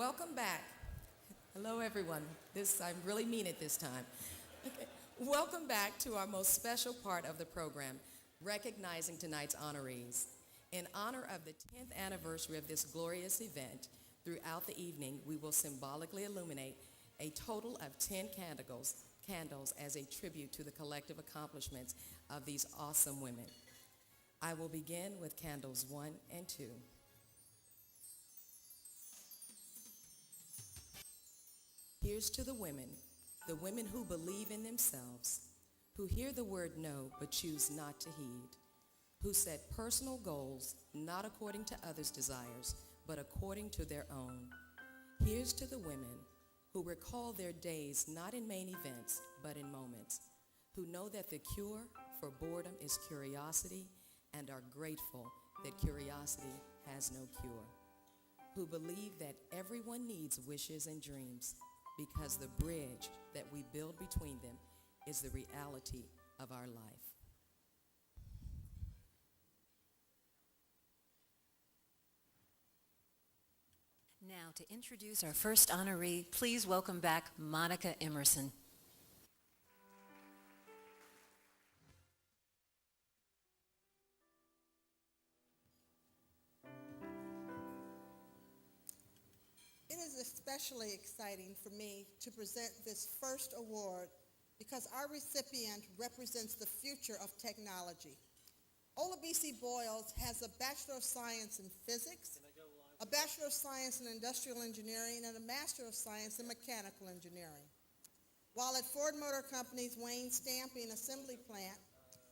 Welcome back. Hello, everyone. I really mean it this time. Okay. Welcome back to our most special part of the program, recognizing tonight's honorees. In honor of the 10th anniversary of this glorious event, throughout the evening, we will symbolically illuminate a total of 10 candles as a tribute to the collective accomplishments of these awesome women. I will begin with candles 1 and 2. Here's to the women who believe in themselves, who hear the word no but choose not to heed, who set personal goals not according to others' desires but according to their own. Here's to the women who recall their days not in main events but in moments, who know that the cure for boredom is curiosity and are grateful that curiosity has no cure, who believe that everyone needs wishes and dreams because the bridge that we build between them is the reality of our life. Now, to introduce our first honoree, please welcome back Monica Emerson. It is especially exciting for me to present this first award because our recipient represents the future of technology. Ola B.C. Boyles has a Bachelor of Science in Physics, a Bachelor of Science in Industrial Engineering, and a Master of Science in Mechanical Engineering. While at Ford Motor Company's Wayne Stamping Assembly Plant,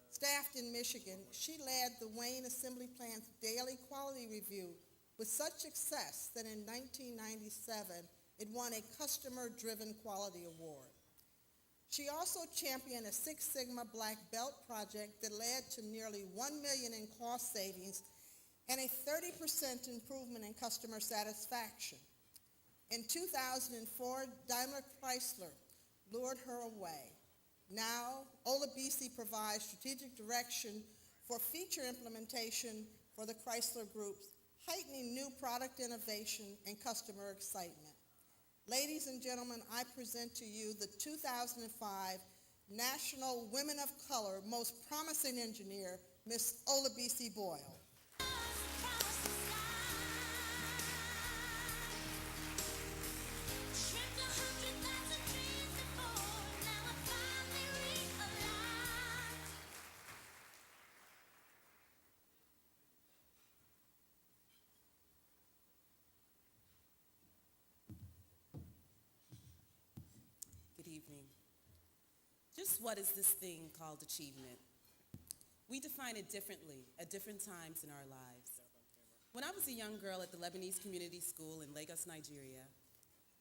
staffed in Michigan, she led the Wayne Assembly Plant's daily quality review with such success that in 1997, it won a Customer-Driven Quality Award. She also championed a Six Sigma Black Belt project that led to nearly $1 million in cost savings and a 30% improvement in customer satisfaction. In 2004, Daimler Chrysler lured her away. Now, Ola B.C. provides strategic direction for feature implementation for the Chrysler Group's heightening new product innovation and customer excitement. Ladies and gentlemen, I present to you the 2005 National Women of Color Most Promising Engineer, Miss Ola B.C. Boyle. Evening. Just what is this thing called achievement? We define it differently at different times in our lives. When I was a young girl at the Lebanese Community School in Lagos, Nigeria,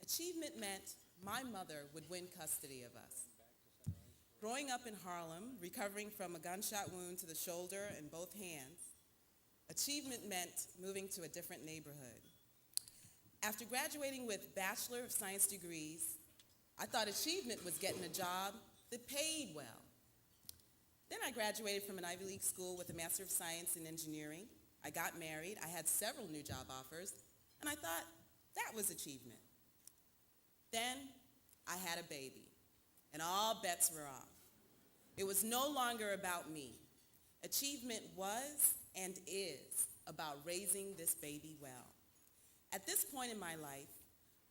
achievement meant my mother would win custody of us. Growing up in Harlem, recovering from a gunshot wound to the shoulder and both hands, achievement meant moving to a different neighborhood. After graduating with Bachelor of Science degrees, I thought achievement was getting a job that paid well. Then I graduated from an Ivy League school with a Master of Science in Engineering. I got married, I had several new job offers, and I thought that was achievement. Then I had a baby, and all bets were off. It was no longer about me. Achievement was and is about raising this baby well. At this point in my life,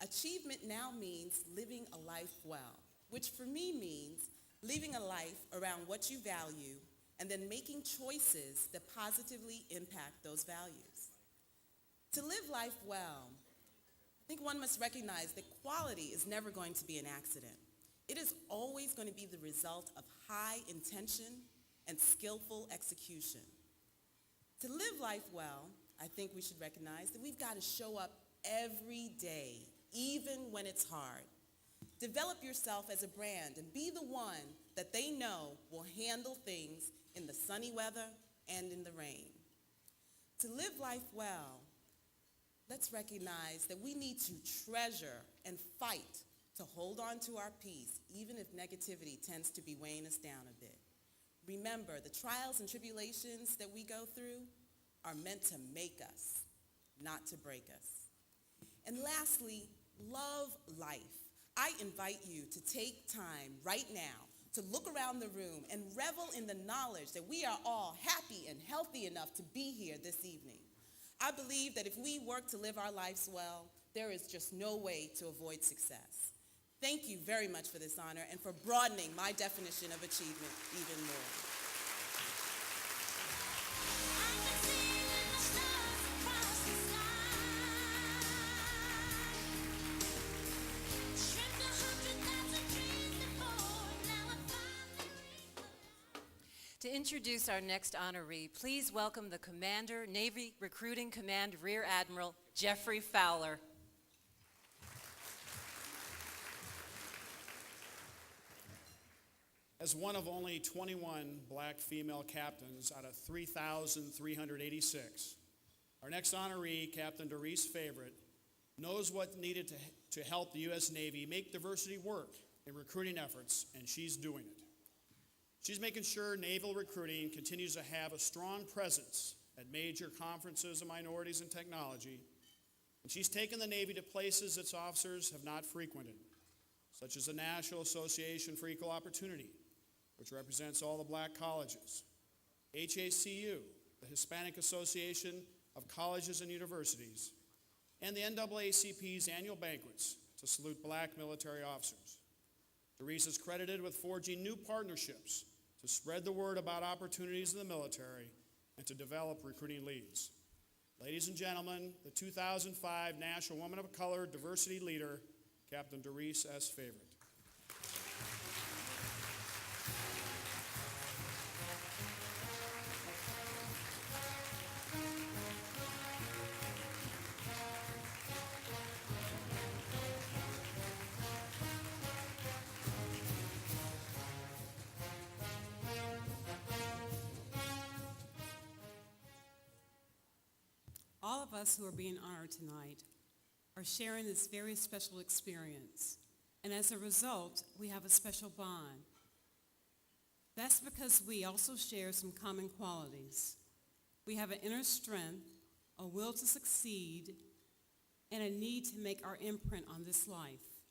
achievement now means living a life well, which for me means living a life around what you value and then making choices that positively impact those values. To live life well, I think one must recognize that quality is never going to be an accident. It is always going to be the result of high intention and skillful execution. To live life well, I think we should recognize that we've got to show up every day, even when it's hard. Develop yourself as a brand and be the one that they know will handle things in the sunny weather and in the rain. To live life well, let's recognize that we need to treasure and fight to hold on to our peace, even if negativity tends to be weighing us down a bit. Remember, the trials and tribulations that we go through are meant to make us, not to break us. And lastly, love life. I invite you to take time right now to look around the room and revel in the knowledge that we are all happy and healthy enough to be here this evening. I believe that if we work to live our lives well, there is just no way to avoid success. Thank you very much for this honor and for broadening my definition of achievement even more. To introduce our next honoree, please welcome the Commander, Navy Recruiting Command Rear Admiral Jeffrey Fowler. As one of only 21 black female captains out of 3,386, our next honoree, Captain Doris Favorite, knows what needed to help the U.S. Navy make diversity work in recruiting efforts, and she's doing it. She's making sure naval recruiting continues to have a strong presence at major conferences of minorities and technology, and she's taken the Navy to places its officers have not frequented, such as the National Association for Equal Opportunity, which represents all the black colleges, HACU, the Hispanic Association of Colleges and Universities, and the NAACP's annual banquets to salute black military officers. Doris is credited with forging new partnerships to spread the word about opportunities in the military and to develop recruiting leads. Ladies and gentlemen, the 2005 National Woman of Color Diversity Leader, Captain Doris S. Favorite. All of us who are being honored tonight are sharing this very special experience, and as a result, we have a special bond. That's because we also share some common qualities. We have an inner strength, a will to succeed, and a need to make our imprint on this life.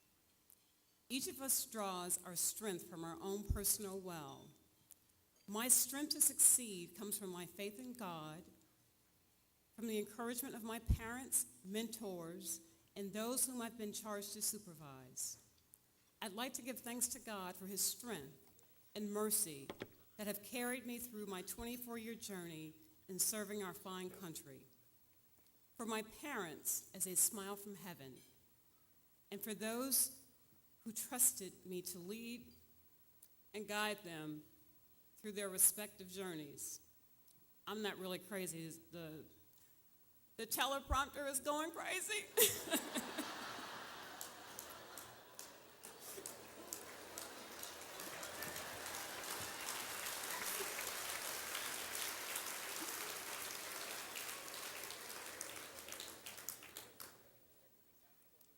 Each of us draws our strength from our own personal well. My strength to succeed comes from my faith in God, from the encouragement of my parents, mentors, and those whom I've been charged to supervise. I'd like to give thanks to God for his strength and mercy that have carried me through my 24-year journey in serving our fine country. For my parents as a smile from heaven, and for those who trusted me to lead and guide them through their respective journeys. I'm not really crazy. The teleprompter is going crazy.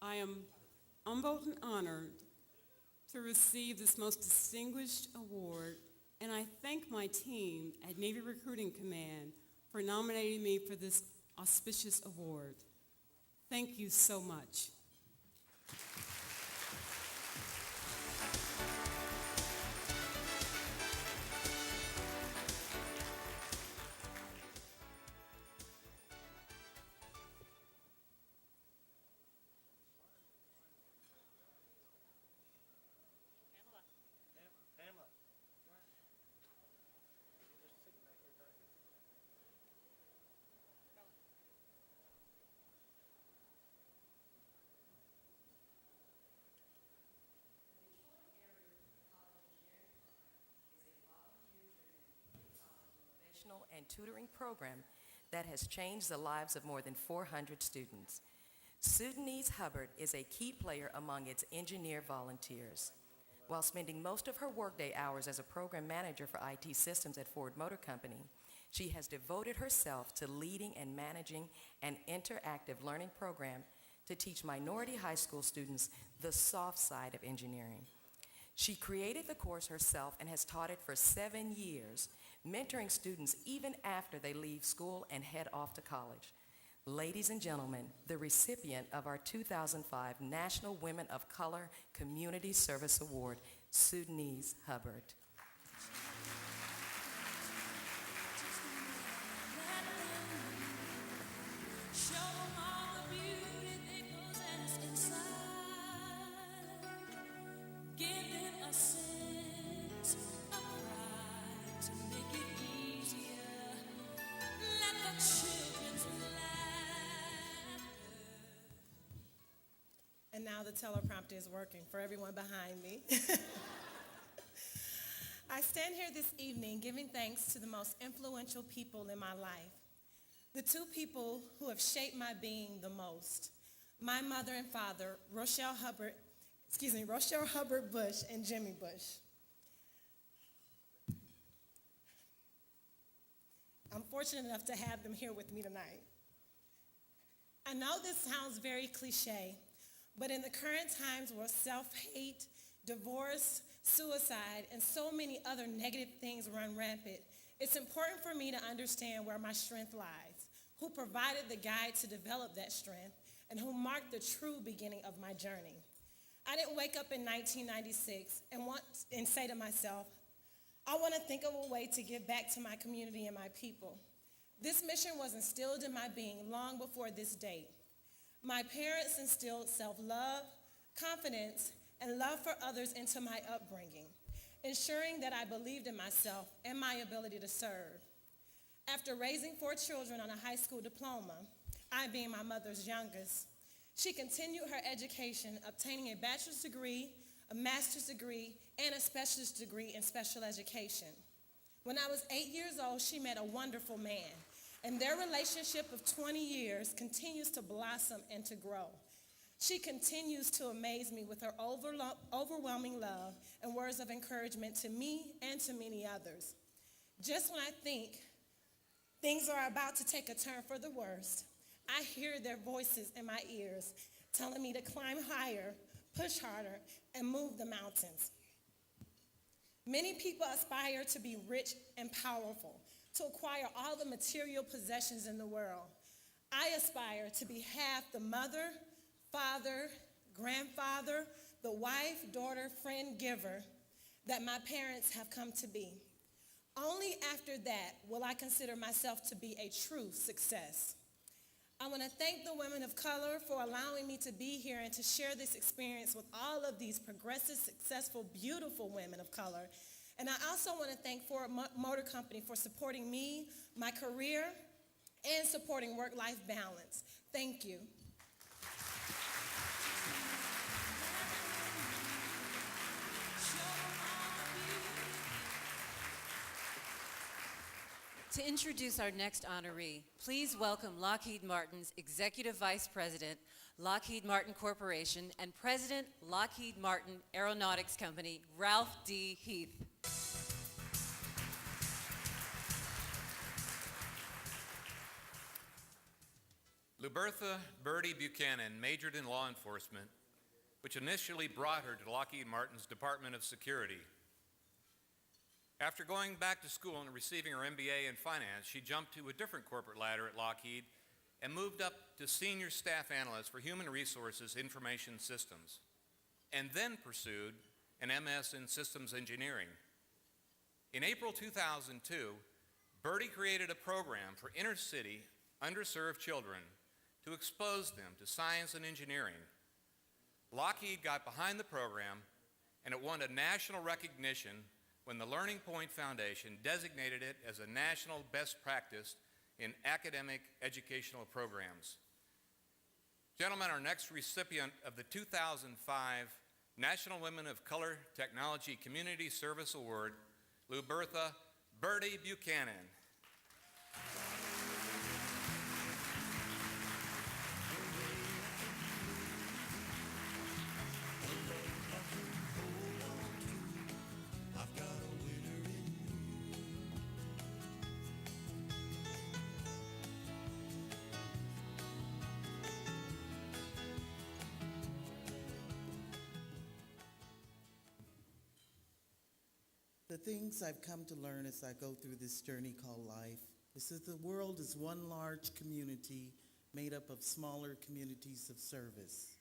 I am humbled and honored to receive this most distinguished award, and I thank my team at Navy Recruiting Command for nominating me for this auspicious award. Thank you so much. And tutoring program that has changed the lives of more than 400 students. Sudanese Hubbard is a key player among its engineer volunteers. While spending most of her workday hours as a program manager for IT systems at Ford Motor Company, she has devoted herself to leading and managing an interactive learning program to teach minority high school students the soft side of engineering. She created the course herself and has taught it for 7 years, mentoring students even after they leave school and head off to college. Ladies and gentlemen, the recipient of our 2005 National Women of Color Community Service Award, Sudanese Hubbard. Show 'em all the beauty they possess inside. Give them a sense of pride to make it easier. Let the children's laughter. And now the teleprompter is working for everyone behind me. I stand here this evening giving thanks to the most influential people in my life. The two people who have shaped my being the most. My mother and father, Rochelle Hubbard Bush and Jimmy Bush. I'm fortunate enough to have them here with me tonight. I know this sounds very cliche, but in the current times where self-hate, divorce, suicide, and so many other negative things run rampant, it's important for me to understand where my strength lies, who provided the guide to develop that strength, and who marked the true beginning of my journey. I didn't wake up in 1996 and say to myself, I want to think of a way to give back to my community and my people. This mission was instilled in my being long before this date. My parents instilled self-love, confidence, and love for others into my upbringing, ensuring that I believed in myself and my ability to serve. After raising 4 children on a high school diploma, I being my mother's youngest, she continued her education, obtaining a bachelor's degree, a master's degree, and a specialist degree in special education. When I was 8 years old, she met a wonderful man, and their relationship of 20 years continues to blossom and to grow. She continues to amaze me with her overwhelming love and words of encouragement to me and to many others. Just when I think things are about to take a turn for the worst, I hear their voices in my ears telling me to climb higher, push harder, and move the mountains. Many people aspire to be rich and powerful, to acquire all the material possessions in the world. I aspire to be half the mother, father, grandfather, the wife, daughter, friend, giver that my parents have come to be. Only after that will I consider myself to be a true success. I want to thank the women of color for allowing me to be here and to share this experience with all of these progressive, successful, beautiful women of color. And I also want to thank Ford Motor Company for supporting me, my career, and supporting work-life balance. Thank you. To introduce our next honoree, please welcome Lockheed Martin's Executive Vice President, Lockheed Martin Corporation, and President, Lockheed Martin Aeronautics Company, Ralph D. Heath. Lubertha Birdie Buchanan majored in law enforcement, which initially brought her to Lockheed Martin's Department of Security. After going back to school and receiving her MBA in finance, she jumped to a different corporate ladder at Lockheed and moved up to senior staff analyst for human resources information systems, and then pursued an MS in systems engineering. In April 2002, Birdie created a program for inner-city, underserved children to expose them to science and engineering. Lockheed got behind the program, and it won a national recognition when the Learning Point Foundation designated it as a national best practice in academic educational programs. Gentlemen, our next recipient of the 2005 National Women of Color Technology Community Service Award, Lubertha Birdie Buchanan. The things I've come to learn as I go through this journey called life is that the world is one large community made up of smaller communities of service.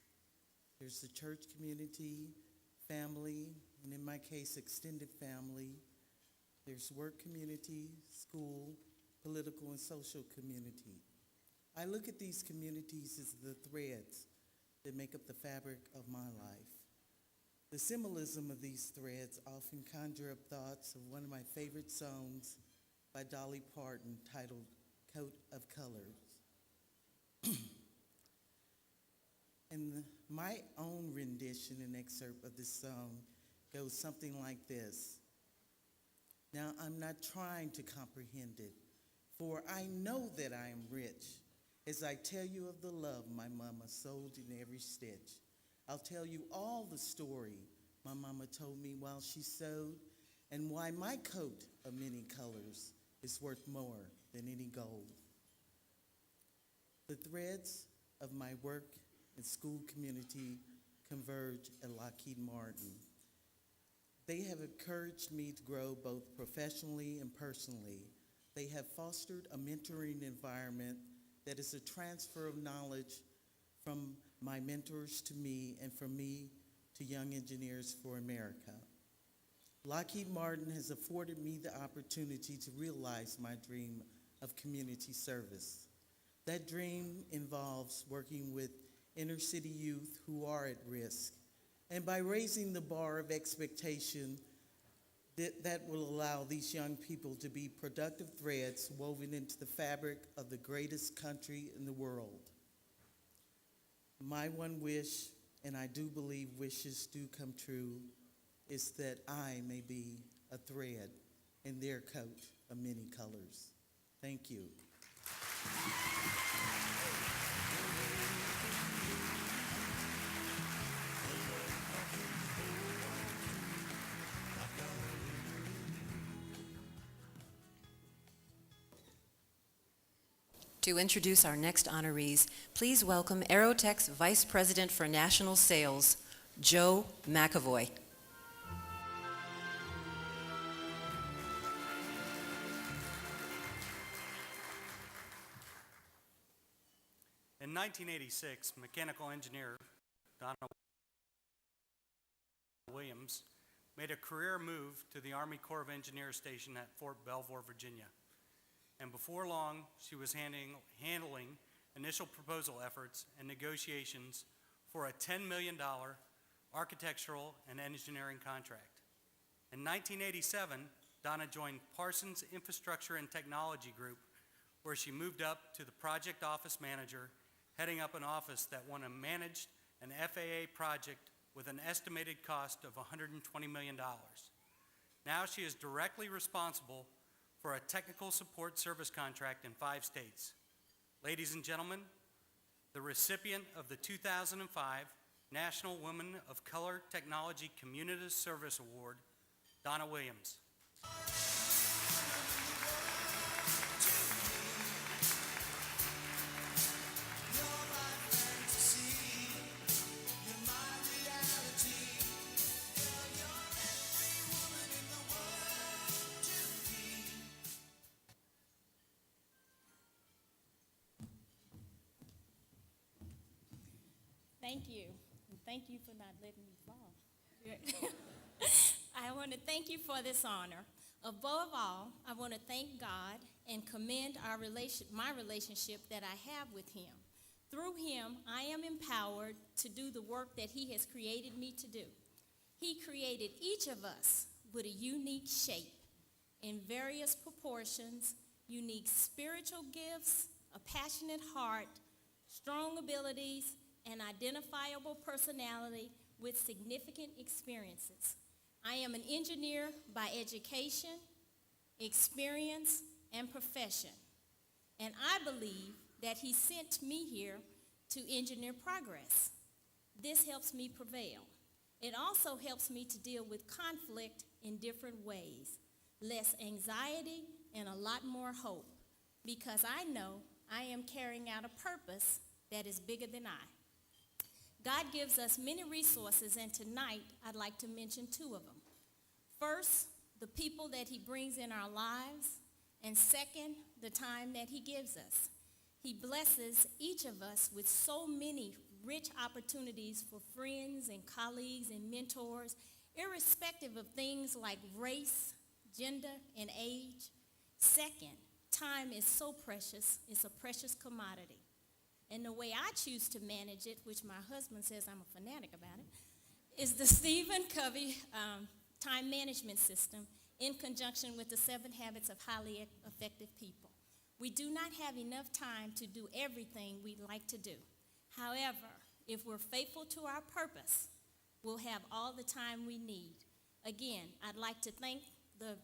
There's the church community, family, and in my case, extended family. There's work community, school, political and social community. I look at these communities as the threads that make up the fabric of my life. The symbolism of these threads often conjure up thoughts of one of my favorite songs by Dolly Parton titled Coat of Colors. And my own rendition and excerpt of this song goes something like this. Now, I'm not trying to comprehend it, for I know that I am rich, as I tell you of the love my mama sewed in every stitch. I'll tell you all the story my mama told me while she sewed, and why my coat of many colors is worth more than any gold. The threads of my work and school community converge at Lockheed Martin. They have encouraged me to grow both professionally and personally. They have fostered a mentoring environment that is a transfer of knowledge from my mentors to me and from me to Young Engineers for America. Lockheed Martin has afforded me the opportunity to realize my dream of community service. That dream involves working with inner city youth who are at risk, and by raising the bar of expectation, that will allow these young people to be productive threads woven into the fabric of the greatest country in the world. My one wish, and I do believe wishes do come true, is that I may be a thread in their coat of many colors. Thank you. To introduce our next honorees, please welcome Aerotech's Vice President for National Sales, Joe McAvoy. In 1986, mechanical engineer Donna Williams made a career move to the Army Corps of Engineers station at Fort Belvoir, Virginia. And before long, she was handling initial proposal efforts and negotiations for a $10 million architectural and engineering contract. In 1987, Donna joined Parsons Infrastructure and Technology Group, where she moved up to the project office manager, heading up an office that managed an FAA project with an estimated cost of $120 million. Now she is directly responsible for a technical support service contract in 5 states. Ladies and gentlemen, the recipient of the 2005 National Women of Color Technology Community Service Award, Donna Williams. Thank you. And thank you for not letting me fall. I want to thank you for this honor. Above all, I want to thank God and commend my relationship that I have with him. Through him, I am empowered to do the work that he has created me to do. He created each of us with a unique shape in various proportions, unique spiritual gifts, a passionate heart, strong abilities, an identifiable personality with significant experiences. I am an engineer by education, experience, and profession. And I believe that he sent me here to engineer progress. This helps me prevail. It also helps me to deal with conflict in different ways, less anxiety and a lot more hope, because I know I am carrying out a purpose that is bigger than I. God gives us many resources, and tonight I'd like to mention 2 of them. First, the people that he brings in our lives, and second, the time that he gives us. He blesses each of us with so many rich opportunities for friends and colleagues and mentors, irrespective of things like race, gender, and age. Second, time is so precious. It's a precious commodity. And the way I choose to manage it, which my husband says I'm a fanatic about it, is the Stephen Covey time management system in conjunction with the 7 Habits of Highly Effective People. We do not have enough time to do everything we'd like to do. However, if we're faithful to our purpose, we'll have all the time we need. Again, I'd like to thank the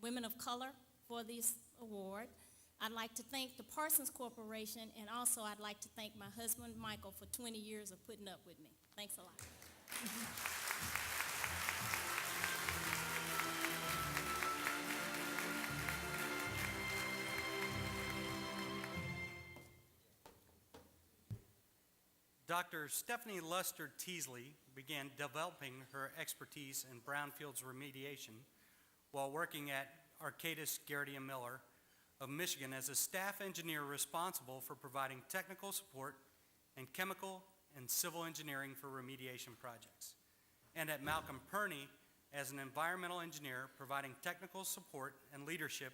women of color for this award. I'd like to thank the Parsons Corporation, and also I'd like to thank my husband, Michael, for 20 years of putting up with me. Thanks a lot. Dr. Stephanie Luster Teasley began developing her expertise in brownfields remediation while working at Arcadis Garrity and Miller of Michigan as a staff engineer responsible for providing technical support in chemical and civil engineering for remediation projects, and at Malcolm Perney as an environmental engineer providing technical support and leadership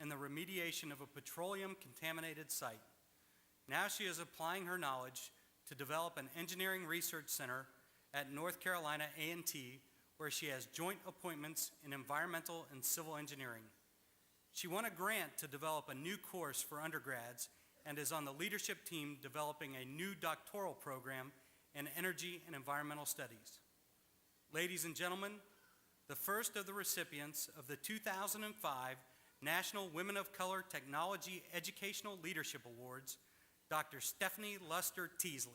in the remediation of a petroleum-contaminated site. Now she is applying her knowledge to develop an engineering research center at North Carolina A&T, where she has joint appointments in environmental and civil engineering. She won a grant to develop a new course for undergrads and is on the leadership team developing a new doctoral program in energy and environmental studies. Ladies and gentlemen, the first of the recipients of the 2005 National Women of Color Technology Educational Leadership Awards, Dr. Stephanie Luster Teasley.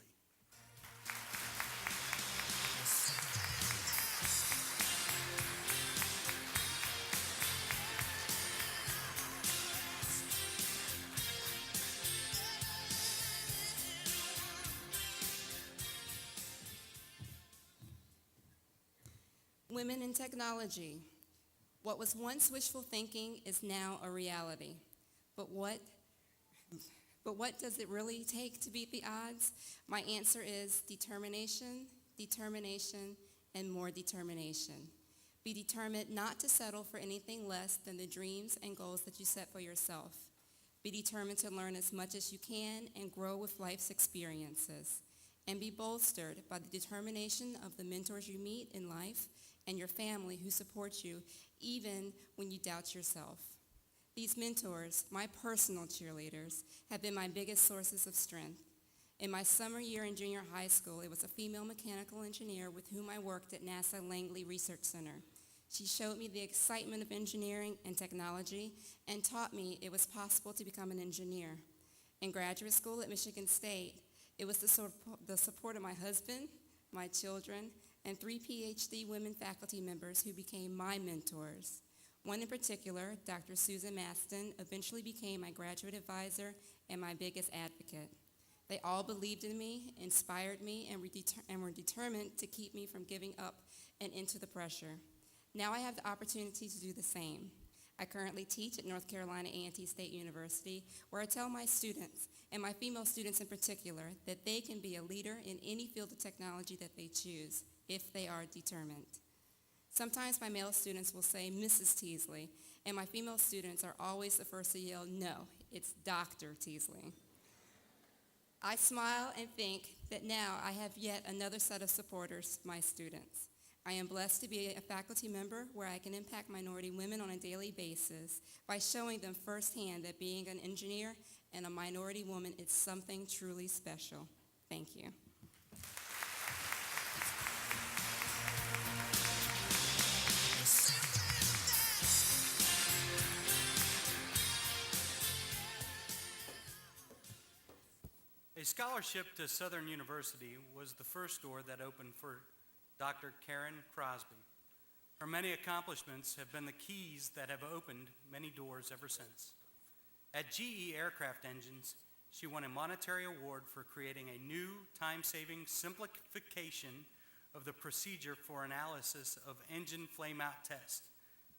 Women in technology. What was once wishful thinking is now a reality. But what does it really take to beat the odds? My answer is determination, determination, and more determination. Be determined not to settle for anything less than the dreams and goals that you set for yourself. Be determined to learn as much as you can and grow with life's experiences. And be bolstered by the determination of the mentors you meet in life and your family who support you even when you doubt yourself. These mentors, my personal cheerleaders, have been my biggest sources of strength. In my summer year in junior high school, it was a female mechanical engineer with whom I worked at NASA Langley Research Center. She showed me the excitement of engineering and technology and taught me it was possible to become an engineer. In graduate school at Michigan State, it was the support of my husband, my children, and 3 PhD women faculty members who became my mentors. One in particular, Dr. Susan Maston, eventually became my graduate advisor and my biggest advocate. They all believed in me, inspired me, and were determined to keep me from giving up and into the pressure. Now I have the opportunity to do the same. I currently teach at North Carolina A&T State University, where I tell my students, and my female students in particular, that they can be a leader in any field of technology that they choose, if they are determined. Sometimes my male students will say, Mrs. Teasley, and my female students are always the first to yell, no, it's Dr. Teasley. I smile and think that now I have yet another set of supporters, my students. I am blessed to be a faculty member where I can impact minority women on a daily basis by showing them firsthand that being an engineer and a minority woman is something truly special. Thank you. A scholarship to Southern University was the first door that opened for Dr. Karen Crosby. Her many accomplishments have been the keys that have opened many doors ever since. At GE Aircraft Engines, she won a monetary award for creating a new time-saving simplification of the procedure for analysis of engine flame-out test.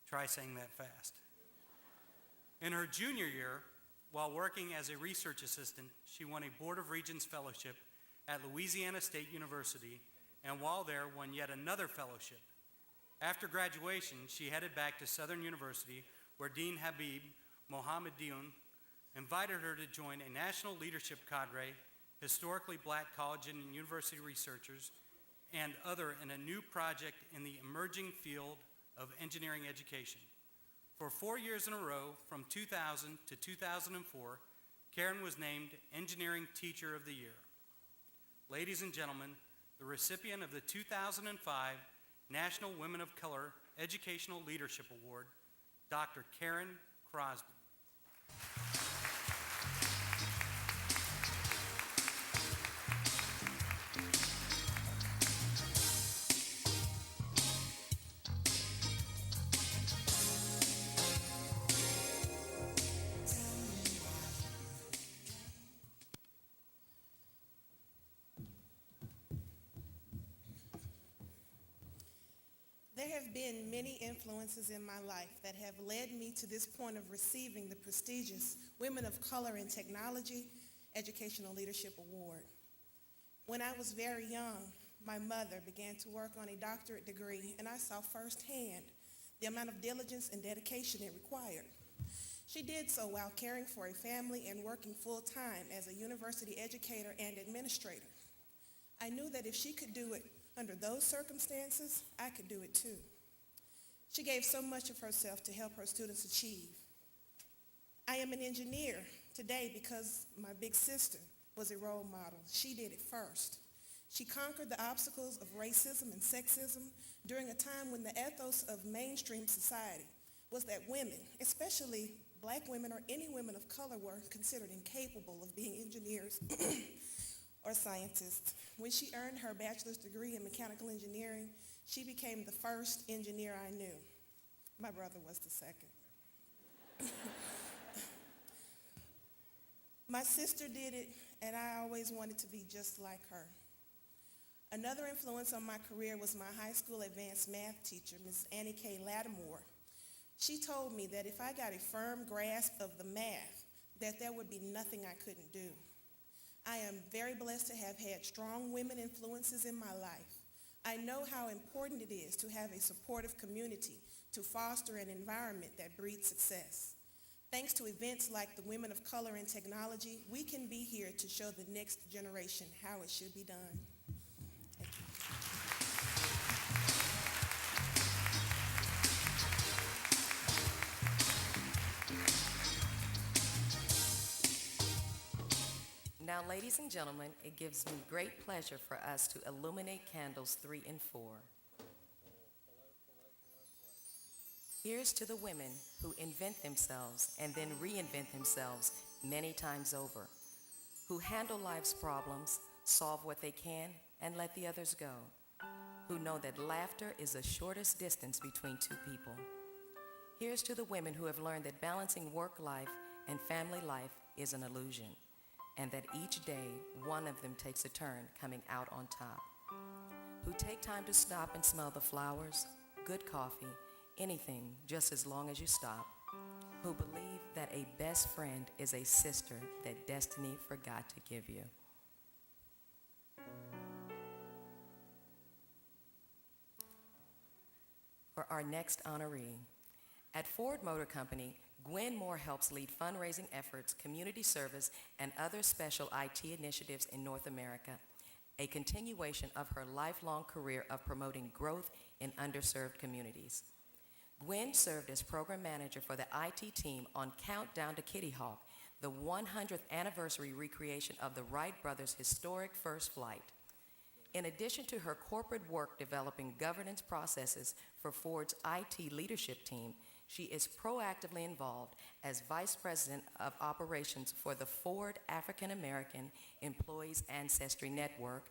Try saying that fast. In her junior year, While working as a research assistant, she won a Board of Regents Fellowship at Louisiana State University, and while there, won yet another fellowship. After graduation, she headed back to Southern University, where Dean Habib Mohamedian invited her to join a national leadership cadre, historically black college and university researchers, and other in a new project in the emerging field of engineering education. For 4 years in a row, from 2000 to 2004, Karen was named Engineering Teacher of the Year. Ladies and gentlemen, the recipient of the 2005 National Women of Color Educational Leadership Award, Dr. Karen Crosby. There have been many influences in my life that have led me to this point of receiving the prestigious Women of Color in Technology Educational Leadership Award. When I was very young, my mother began to work on a doctorate degree, and I saw firsthand the amount of diligence and dedication it required. She did so while caring for a family and working full-time as a university educator and administrator. I knew that if she could do it under those circumstances, I could do it too. She gave so much of herself to help her students achieve. I am an engineer today because my big sister was a role model. She did it first. She conquered the obstacles of racism and sexism during a time when the ethos of mainstream society was that women, especially black women or any women of color, were considered incapable of being engineers or scientists. When she earned her bachelor's degree in mechanical engineering, she became the first engineer I knew. My brother was the second. My sister did it, and I always wanted to be just like her. Another influence on my career was my high school advanced math teacher, Ms. Annie K. Lattimore. She told me that if I got a firm grasp of the math, that there would be nothing I couldn't do. I am very blessed to have had strong women influences in my life. I know how important it is to have a supportive community to foster an environment that breeds success. Thanks to events like the Women of Color in Technology, we can be here to show the next generation how it should be done. Thank you. Now, ladies and gentlemen, it gives me great pleasure for us to illuminate candles 3 and 4. Here's to the women who invent themselves and then reinvent themselves many times over, who handle life's problems, solve what they can, and let the others go, who know that laughter is the shortest distance between two people. Here's to the women who have learned that balancing work life and family life is an illusion, and that each day one of them takes a turn coming out on top, who take time to stop and smell the flowers, good coffee, anything just as long as you stop, who believe that a best friend is a sister that destiny forgot to give you. For our next honoree, at Ford Motor Company, Gwen Moore helps lead fundraising efforts, community service, and other special IT initiatives in North America, a continuation of her lifelong career of promoting growth in underserved communities. Gwen served as program manager for the IT team on Countdown to Kitty Hawk, the 100th anniversary recreation of the Wright brothers' historic first flight. In addition to her corporate work developing governance processes for Ford's IT leadership team, she is proactively involved as Vice President of Operations for the Ford African American Employees Ancestry Network,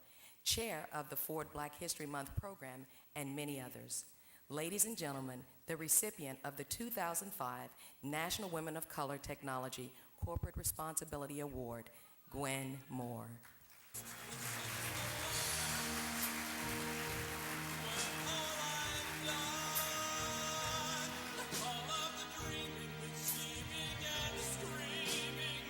Chair of the Ford Black History Month program, and many others. Ladies and gentlemen, the recipient of the 2005 National Women of Color Technology Corporate Responsibility Award, Gwen Moore. All of the dreaming, the scheming, and the screaming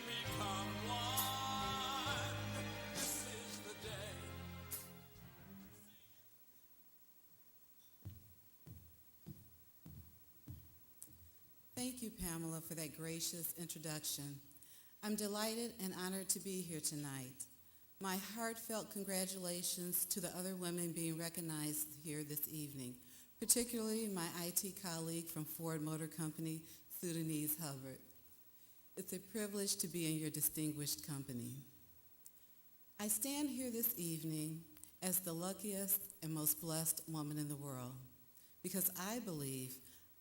Thank you, Pamela, for that gracious introduction. I'm delighted and honored to be here tonight. My heartfelt congratulations to the other women being recognized here this evening, particularly my IT colleague from Ford Motor Company, Sudanese Hubbard. It's a privilege to be in your distinguished company. I stand here this evening as the luckiest and most blessed woman in the world because I believe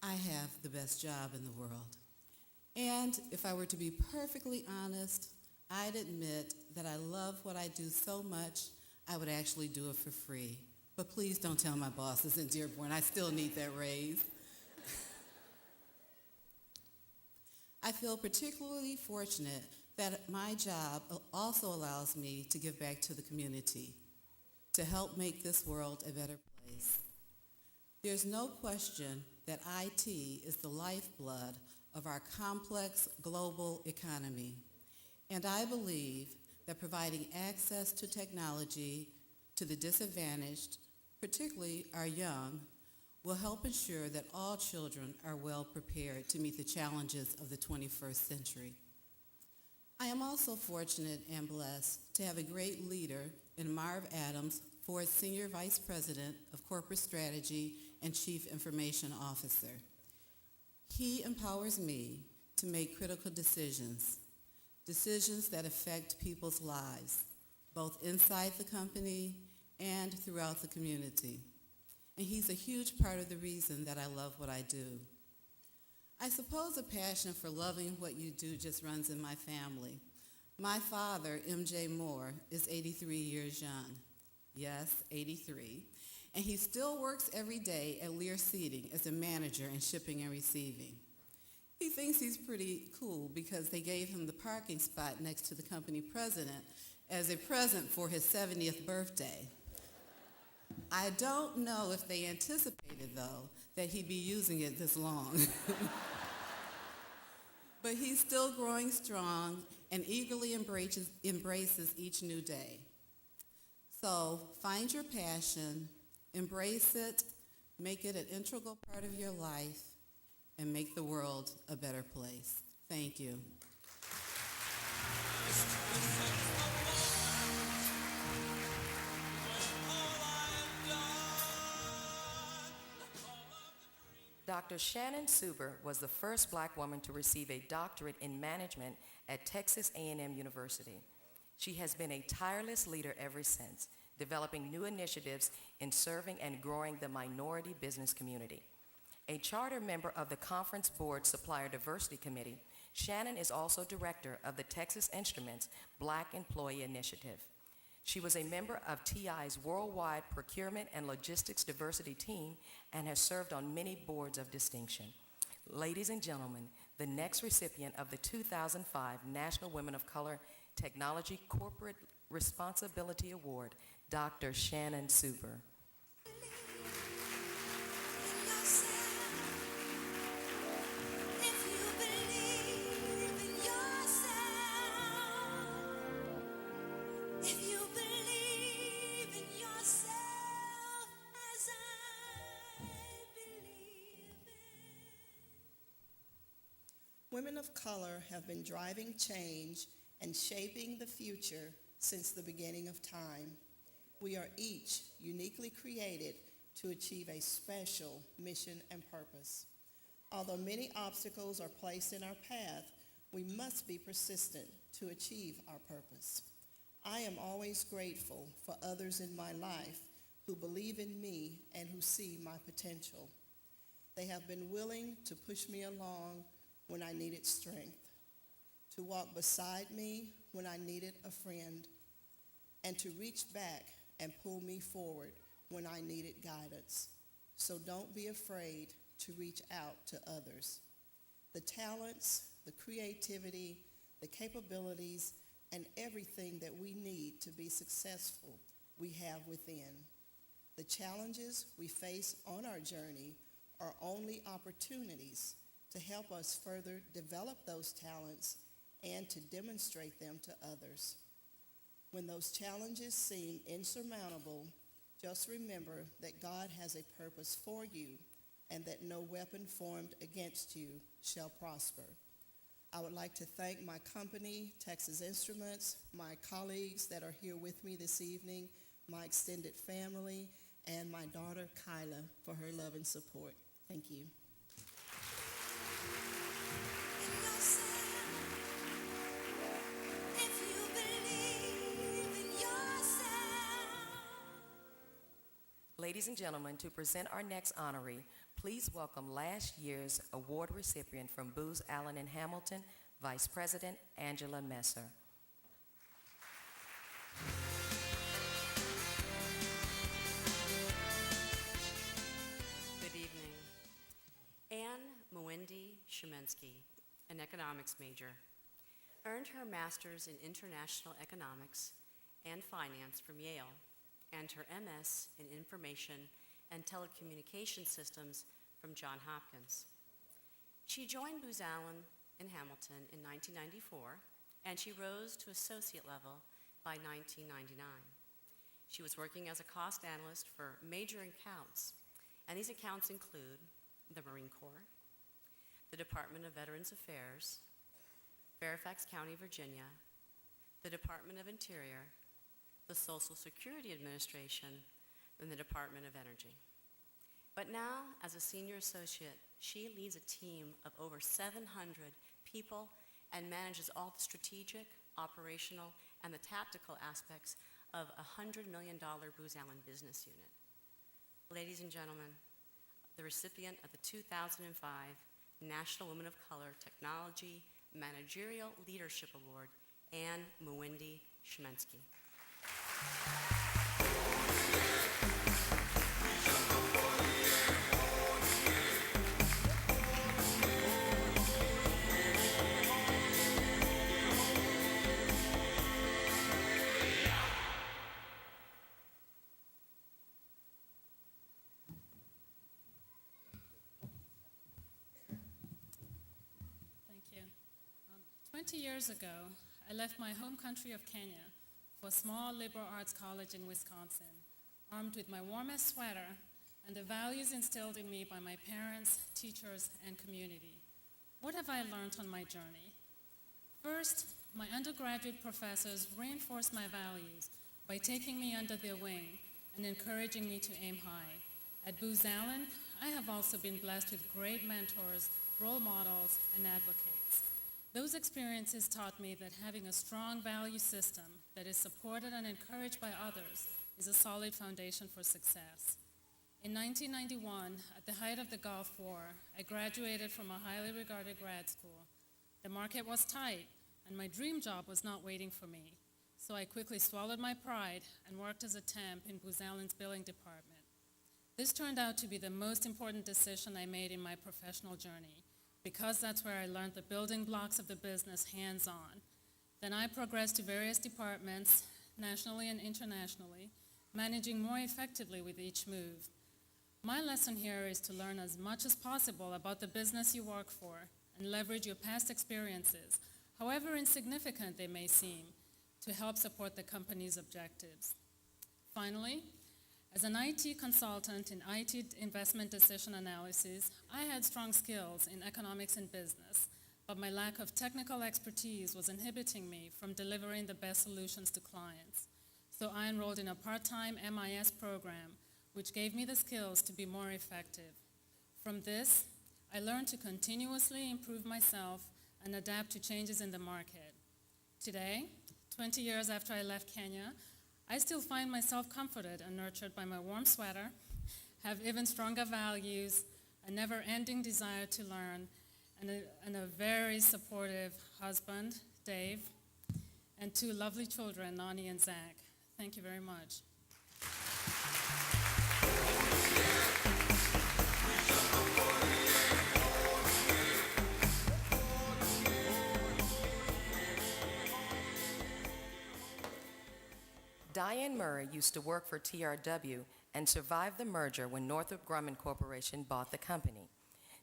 I have the best job in the world. And if I were to be perfectly honest, I'd admit that I love what I do so much, I would actually do it for free. But please don't tell my bosses in Dearborn, I still need that raise. I feel particularly fortunate that my job also allows me to give back to the community, to help make this world a better place. There's no question that IT is the lifeblood of our complex global economy. And I believe that providing access to technology to the disadvantaged, particularly our young, will help ensure that all children are well prepared to meet the challenges of the 21st century. I am also fortunate and blessed to have a great leader in Marv Adams, Ford's Senior Vice President of Corporate Strategy and Chief Information Officer. He empowers me to make critical decisions that affect people's lives, both inside the company and throughout the community. And he's a huge part of the reason that I love what I do. I suppose a passion for loving what you do just runs in my family. My father, M.J. Moore, is 83 years young. Yes, 83. And he still works every day at Lear Seating as a manager in shipping and receiving. He thinks he's pretty cool because they gave him the parking spot next to the company president as a present for his 70th birthday. I don't know if they anticipated, though, that he'd be using it this long. But he's still growing strong and eagerly embraces each new day. So find your passion, embrace it, make it an integral part of your life, and make the world a better place. Thank you. Dr. Shannon Suber was the first black woman to receive a doctorate in management at Texas A&M University. She has been a tireless leader ever since, developing new initiatives in serving and growing the minority business community. A charter member of the Conference Board Supplier Diversity Committee, Shannon is also director of the Texas Instruments Black Employee Initiative. She was a member of TI's Worldwide Procurement and Logistics Diversity Team and has served on many boards of distinction. Ladies and gentlemen, the next recipient of the 2005 National Women of Color Technology Corporate Responsibility Award, Dr. Shannon Suber. Women of color have been driving change and shaping the future since the beginning of time. We are each uniquely created to achieve a special mission and purpose. Although many obstacles are placed in our path, we must be persistent to achieve our purpose. I am always grateful for others in my life who believe in me and who see my potential. They have been willing to push me along when I needed strength, to walk beside me when I needed a friend, and to reach back and pull me forward when I needed guidance. So don't be afraid to reach out to others. The talents, the creativity, the capabilities, and everything that we need to be successful, we have within. The challenges we face on our journey are only opportunities to help us further develop those talents and to demonstrate them to others. When those challenges seem insurmountable, just remember that God has a purpose for you and that no weapon formed against you shall prosper. I would like to thank my company, Texas Instruments, my colleagues that are here with me this evening, my extended family, and my daughter, Kyla, for her love and support. Thank you. Ladies and gentlemen, to present our next honoree, please welcome last year's award recipient from Booz Allen in Hamilton, Vice President Angela Messer. Good evening. Anne Mwendy Shemensky, an economics major, earned her master's in international economics and finance from Yale and her MS in information and telecommunication systems from Johns Hopkins. She joined Booz Allen in Hamilton in 1994, and she rose to associate level by 1999. She was working as a cost analyst for major accounts, and these accounts include the Marine Corps, the Department of Veterans Affairs, Fairfax County, Virginia, the Department of Interior, the Social Security Administration, and the Department of Energy. But now, as a senior associate, she leads a team of over 700 people and manages all the strategic, operational, and the tactical aspects of a $100 million Booz Allen business unit. Ladies and gentlemen, the recipient of the 2005 National Women of Color Technology Managerial Leadership Award, Anne Mwendy Shemensky. Thank you. 20 years ago, I left my home country of Kenya for a small liberal arts college in Wisconsin, armed with my warmest sweater and the values instilled in me by my parents, teachers, and community. What have I learned on my journey? First, my undergraduate professors reinforced my values by taking me under their wing and encouraging me to aim high. At Booz Allen, I have also been blessed with great mentors, role models, and advocates. Those experiences taught me that having a strong value system that is supported and encouraged by others is a solid foundation for success. In 1991, at the height of the Gulf War, I graduated from a highly regarded grad school. The market was tight, and my dream job was not waiting for me. So I quickly swallowed my pride and worked as a temp in Booz Allen's billing department. This turned out to be the most important decision I made in my professional journey, because that's where I learned the building blocks of the business hands-on. Then I progressed to various departments, nationally and internationally, managing more effectively with each move. My lesson here is to learn as much as possible about the business you work for and leverage your past experiences, however insignificant they may seem, to help support the company's objectives. Finally, as an IT consultant in IT investment decision analysis, I had strong skills in economics and business, but my lack of technical expertise was inhibiting me from delivering the best solutions to clients. So I enrolled in a part-time MIS program, which gave me the skills to be more effective. From this, I learned to continuously improve myself and adapt to changes in the market. Today, 20 years after I left Kenya, I still find myself comforted and nurtured by my warm sweater, have even stronger values, a never-ending desire to learn, and a very supportive husband, Dave, and two lovely children, Nani and Zach. Thank you very much. Diane Murray used to work for TRW and survived the merger when Northrop Grumman Corporation bought the company.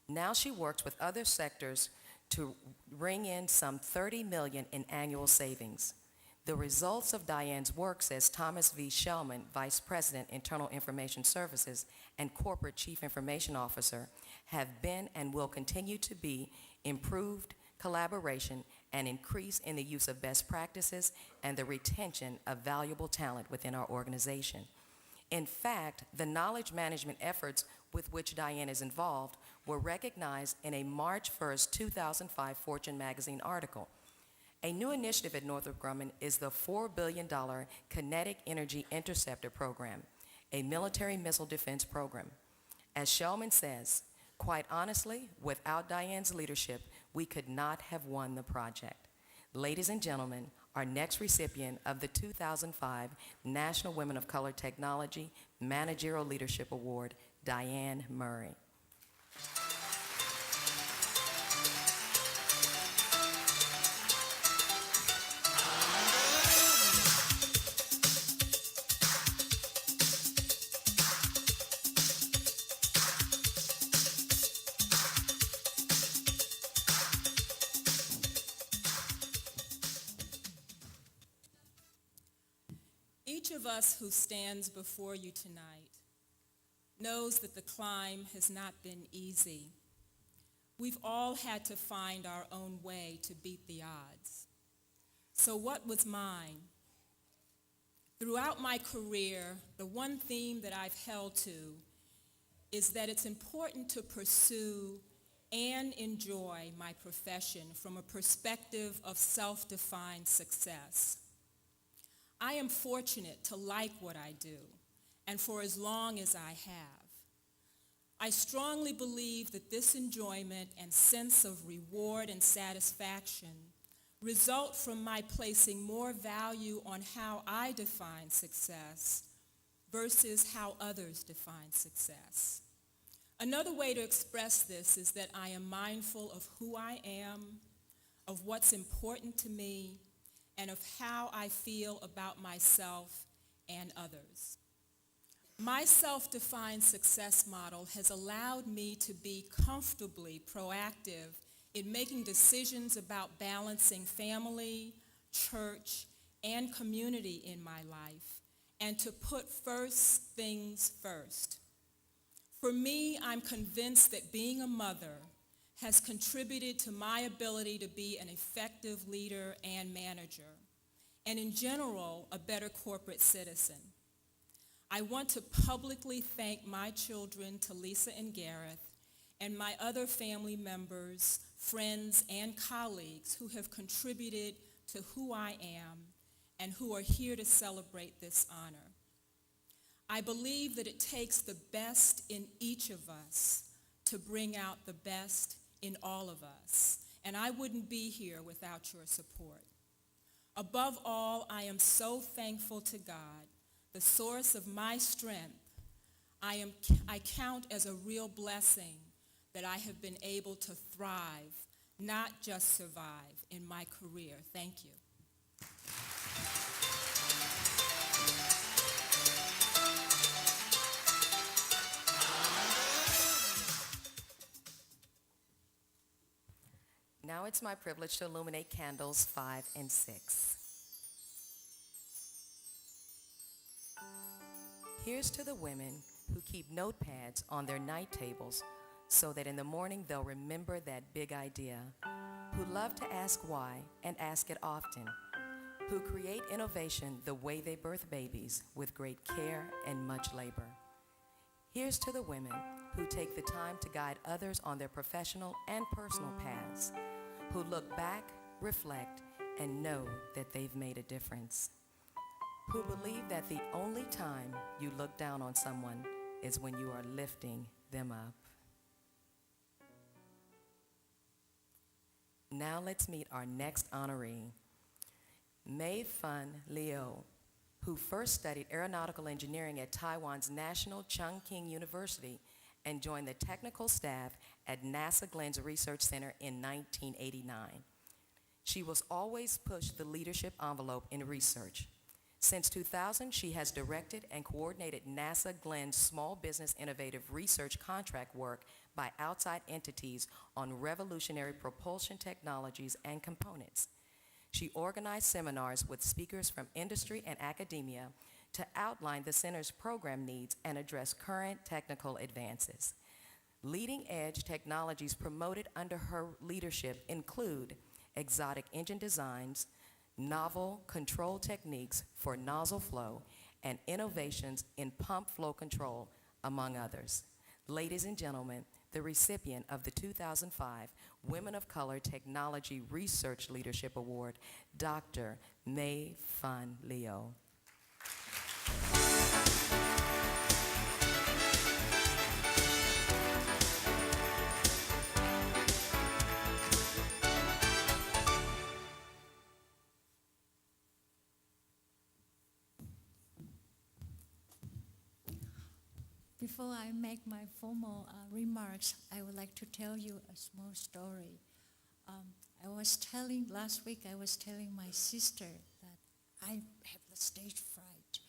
Now she works with other sectors to ring in some $30 million in annual savings. The results of Diane's work, says Thomas V. Shellman, Vice President, Internal Information Services and Corporate Chief Information Officer, have been and will continue to be improved collaboration and increase in the use of best practices and the retention of valuable talent within our organization. In fact, the knowledge management efforts with which Diane is involved were recognized in a March 1st, 2005 Fortune magazine article. A new initiative at Northrop Grumman is the $4 billion Kinetic Energy Interceptor Program, a military missile defense program. As Shellman says, quite honestly, without Diane's leadership, we could not have won the project. Ladies and gentlemen, our next recipient of the 2005 National Women of Color Technology Managerial Leadership Award, Diane Murray. Each of us who stands before you tonight knows that the climb has not been easy. We've all had to find our own way to beat the odds. So what was mine? Throughout my career, the one theme that I've held to is that it's important to pursue and enjoy my profession from a perspective of self-defined success. I am fortunate to like what I do, and for as long as I have. I strongly believe that this enjoyment and sense of reward and satisfaction result from my placing more value on how I define success versus how others define success. Another way to express this is that I am mindful of who I am, of what's important to me, and of how I feel about myself and others. My self-defined success model has allowed me to be comfortably proactive in making decisions about balancing family, church, and community in my life, and to put first things first. For me, I'm convinced that being a mother has contributed to my ability to be an effective leader and manager, and in general, a better corporate citizen. I want to publicly thank my children, Talisa and Gareth, and my other family members, friends, and colleagues who have contributed to who I am and who are here to celebrate this honor. I believe that it takes the best in each of us to bring out the best in all of us, and I wouldn't be here without your support. Above all, I am so thankful to God, the source of my strength. I count as a real blessing that I have been able to thrive, not just survive, in my career. Thank you. Now it's my privilege to illuminate candles 5 and 6. Here's to the women who keep notepads on their night tables so that in the morning they'll remember that big idea, who love to ask why and ask it often, who create innovation the way they birth babies with great care and much labor. Here's to the women who take the time to guide others on their professional and personal paths, who look back, reflect, and know that they've made a difference, who believe that the only time you look down on someone is when you are lifting them up. Now let's meet our next honoree, Mei Fun Liu, who first studied aeronautical engineering at Taiwan's National Chung King University and joined the technical staff at NASA Glenn's Research Center in 1989. She was always pushed the leadership envelope in research. Since 2000, she has directed and coordinated NASA Glenn's small business innovative research contract work by outside entities on revolutionary propulsion technologies and components. She organized seminars with speakers from industry and academia to outline the center's program needs and address current technical advances. Leading-edge technologies promoted under her leadership include exotic engine designs, novel control techniques for nozzle flow, and innovations in pump flow control, among others. Ladies and gentlemen, the recipient of the 2005 Women of Color Technology Research Leadership Award, Dr. May Fan Leo. Before I make my formal remarks, I would like to tell you a small story. Last week I was telling my sister that I have the stage fright.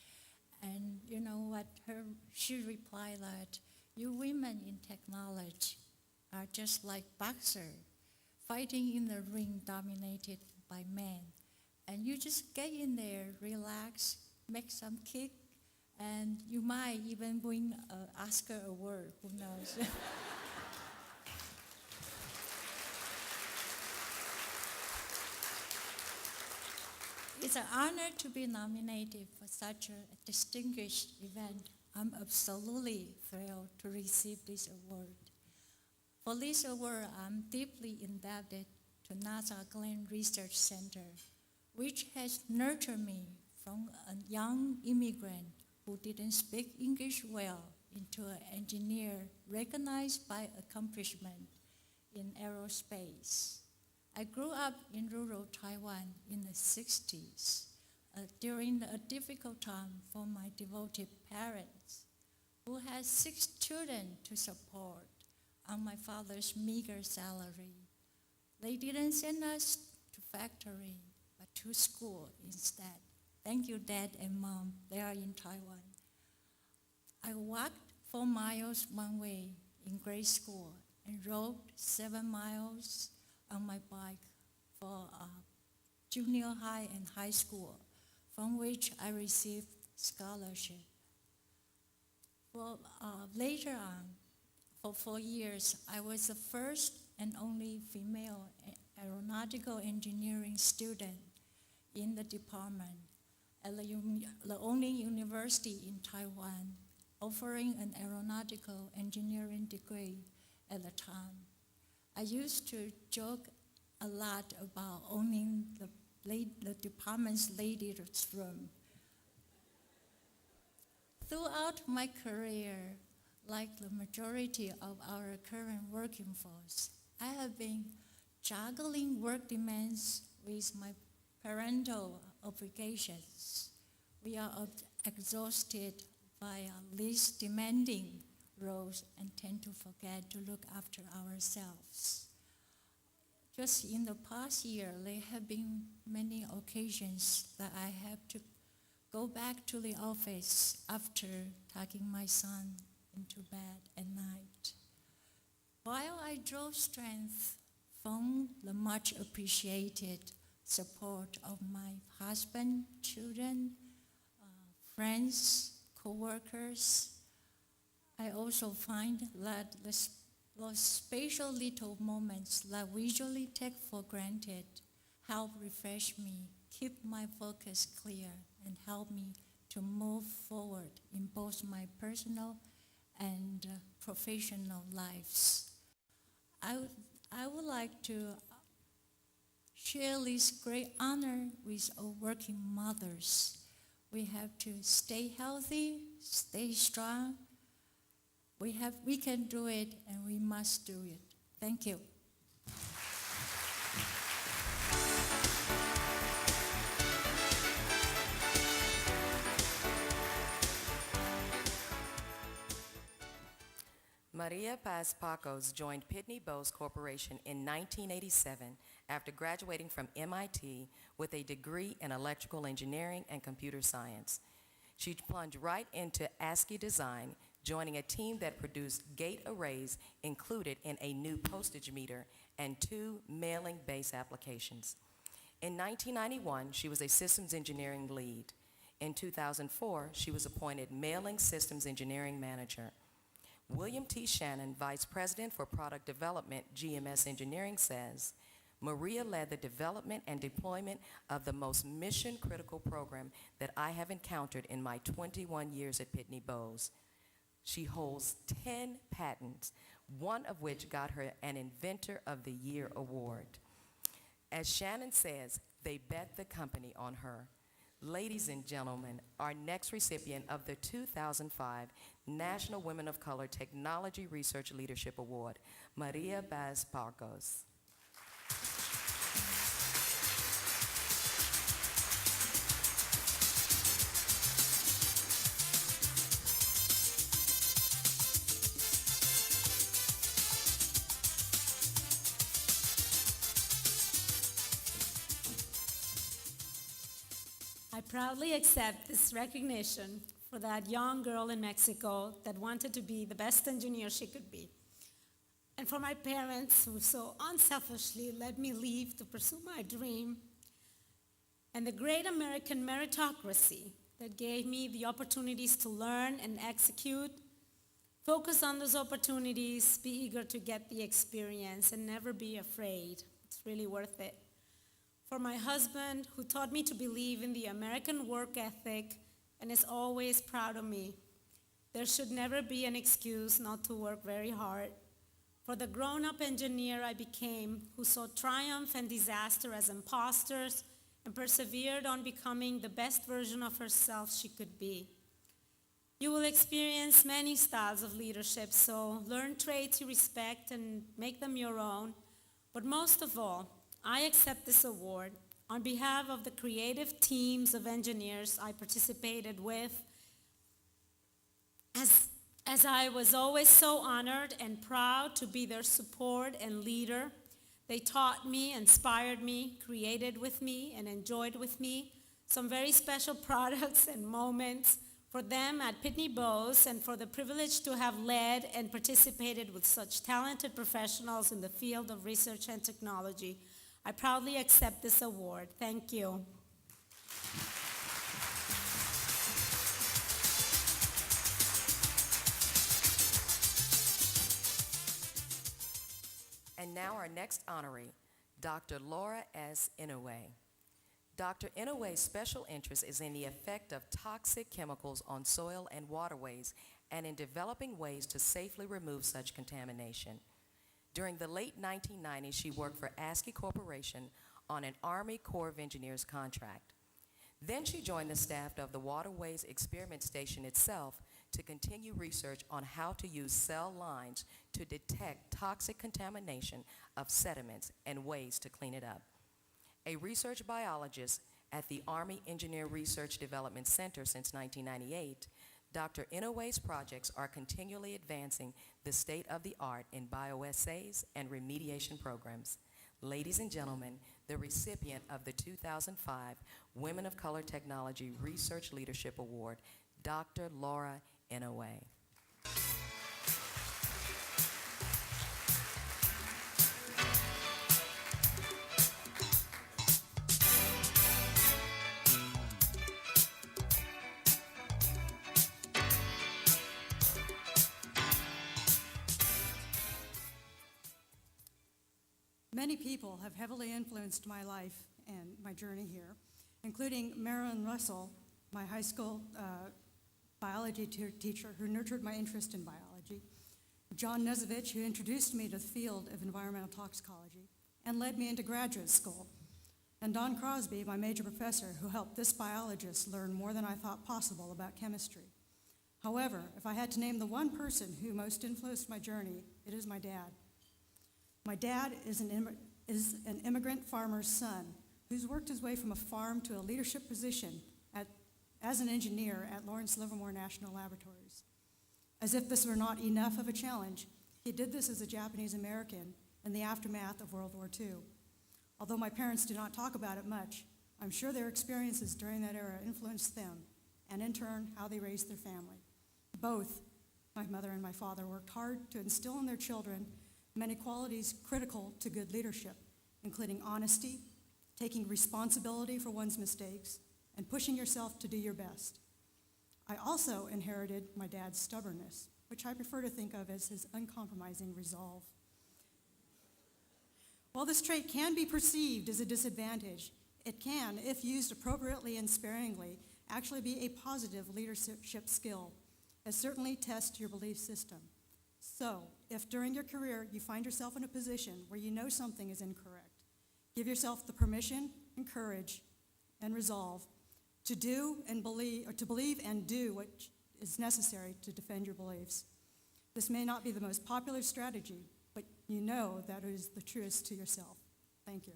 And you know what? She replied that you women in technology are just like boxers, fighting in the ring dominated by men. And you just get in there, relax, make some kick, and you might even win an Oscar award, who knows? It's an honor to be nominated for such a distinguished event. I'm absolutely thrilled to receive this award. For this award, I'm deeply indebted to NASA Glenn Research Center, which has nurtured me from a young immigrant who didn't speak English well into an engineer recognized by accomplishment in aerospace. I grew up in rural Taiwan in the 60s during a difficult time for my devoted parents, who had 6 children to support on my father's meager salary. They didn't send us to factory, but to school instead. Thank you, Dad and Mom. They are in Taiwan. I walked 4 miles one way in grade school and rode 7 miles on my bike for junior high and high school, from which I received scholarship. Later on, for 4 years, I was the first and only female aeronautical engineering student in the department at the only university in Taiwan offering an aeronautical engineering degree at the time. I used to joke a lot about owning the department's ladies' room. Throughout my career, like the majority of our current working force, I have been juggling work demands with my parental obligations. We are exhausted by these demanding roles and tend to forget to look after ourselves. Just in the past year, there have been many occasions that I have to go back to the office after tucking my son into bed at night. While I draw strength from the much appreciated support of my husband, children, friends, co-workers, I also find that those special little moments that we usually take for granted help refresh me, keep my focus clear, and help me to move forward in both my personal and professional lives. I would like to share this great honor with all working mothers. We have to stay healthy, stay strong. We can do it, and we must do it. Thank you. Maria Paz Pacos joined Pitney Bowes Corporation in 1987 after graduating from MIT with a degree in electrical engineering and computer science. She plunged right into ASCII design, joining a team that produced gate arrays included in a new postage meter and 2 mailing-based applications. In 1991, she was a systems engineering lead. In 2004, she was appointed mailing systems engineering manager. William T. Shannon, Vice President for Product Development, GMS Engineering, says, Maria led the development and deployment of the most mission-critical program that I have encountered in my 21 years at Pitney Bowes. She holds 10 patents, one of which got her an Inventor of the Year award. As Shannon says, they bet the company on her. Ladies and gentlemen, our next recipient of the 2005 National Women of Color Technology Research Leadership Award, Maria Baz-Parcos. I proudly accept this recognition for that young girl in Mexico that wanted to be the best engineer she could be. And for my parents who so unselfishly let me leave to pursue my dream. And the great American meritocracy that gave me the opportunities to learn and execute. Focus on those opportunities, be eager to get the experience, and never be afraid. It's really worth it. For my husband, who taught me to believe in the American work ethic and is always proud of me. There should never be an excuse not to work very hard. For the grown-up engineer I became, who saw triumph and disaster as imposters and persevered on becoming the best version of herself she could be. You will experience many styles of leadership, so learn traits you respect and make them your own. But most of all, I accept this award on behalf of the creative teams of engineers I participated with, as I was always so honored and proud to be their support and leader. They taught me, inspired me, created with me, and enjoyed with me some very special products and moments for them at Pitney Bowes, and for the privilege to have led and participated with such talented professionals in the field of research and technology. I proudly accept this award. Thank you. And now our next honoree, Dr. Laura S. Inouye. Dr. Inouye's special interest is in the effect of toxic chemicals on soil and waterways and in developing ways to safely remove such contamination. During the late 1990s, she worked for ASCII Corporation on an Army Corps of Engineers contract. Then she joined the staff of the Waterways Experiment Station itself to continue research on how to use cell lines to detect toxic contamination of sediments and ways to clean it up. A research biologist at the Army Engineer Research Development Center since 1998, Dr. Inouye's projects are continually advancing the state-of-the-art in bioassays and remediation programs. Ladies and gentlemen, the recipient of the 2005 Women of Color Technology Research Leadership Award, Dr. Laura Inouye. Many people have heavily influenced my life and my journey here, including Marilyn Russell, my high school biology teacher who nurtured my interest in biology, John Nezovich, who introduced me to the field of environmental toxicology and led me into graduate school, and Don Crosby, my major professor, who helped this biologist learn more than I thought possible about chemistry. However, if I had to name the one person who most influenced my journey, it is my dad. My dad is an immigrant farmer's son who's worked his way from a farm to a leadership position as an engineer at Lawrence Livermore National Laboratories. As if this were not enough of a challenge, he did this as a Japanese American in the aftermath of World War II. Although my parents do not talk about it much, I'm sure their experiences during that era influenced them, and in turn, how they raised their family. Both, my mother and my father, worked hard to instill in their children many qualities critical to good leadership, including honesty, taking responsibility for one's mistakes, and pushing yourself to do your best. I also inherited my dad's stubbornness, which I prefer to think of as his uncompromising resolve. While this trait can be perceived as a disadvantage, it can, if used appropriately and sparingly, actually be a positive leadership skill, as certainly tests your belief system. So, if during your career you find yourself in a position where you know something is incorrect, give yourself the permission and courage and resolve to believe and do what is necessary to defend your beliefs. This may not be the most popular strategy, but you know that it is the truest to yourself. Thank you.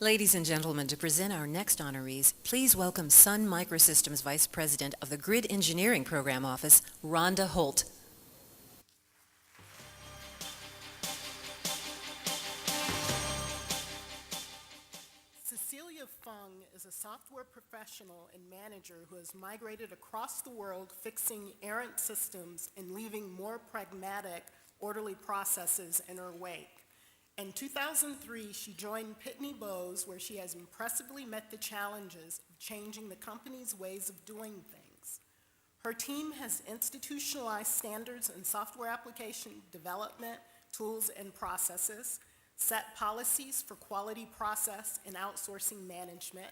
Ladies and gentlemen, to present our next honorees, please welcome Sun Microsystems Vice President of the Grid Engineering Program Office, Rhonda Holt. Cecilia Fung is a software professional and manager who has migrated across the world fixing errant systems and leaving more pragmatic, orderly processes in her wake. In 2003, she joined Pitney Bowes, where she has impressively met the challenges of changing the company's ways of doing things. Her team has institutionalized standards in software application development, tools, and processes, set policies for quality process and outsourcing management,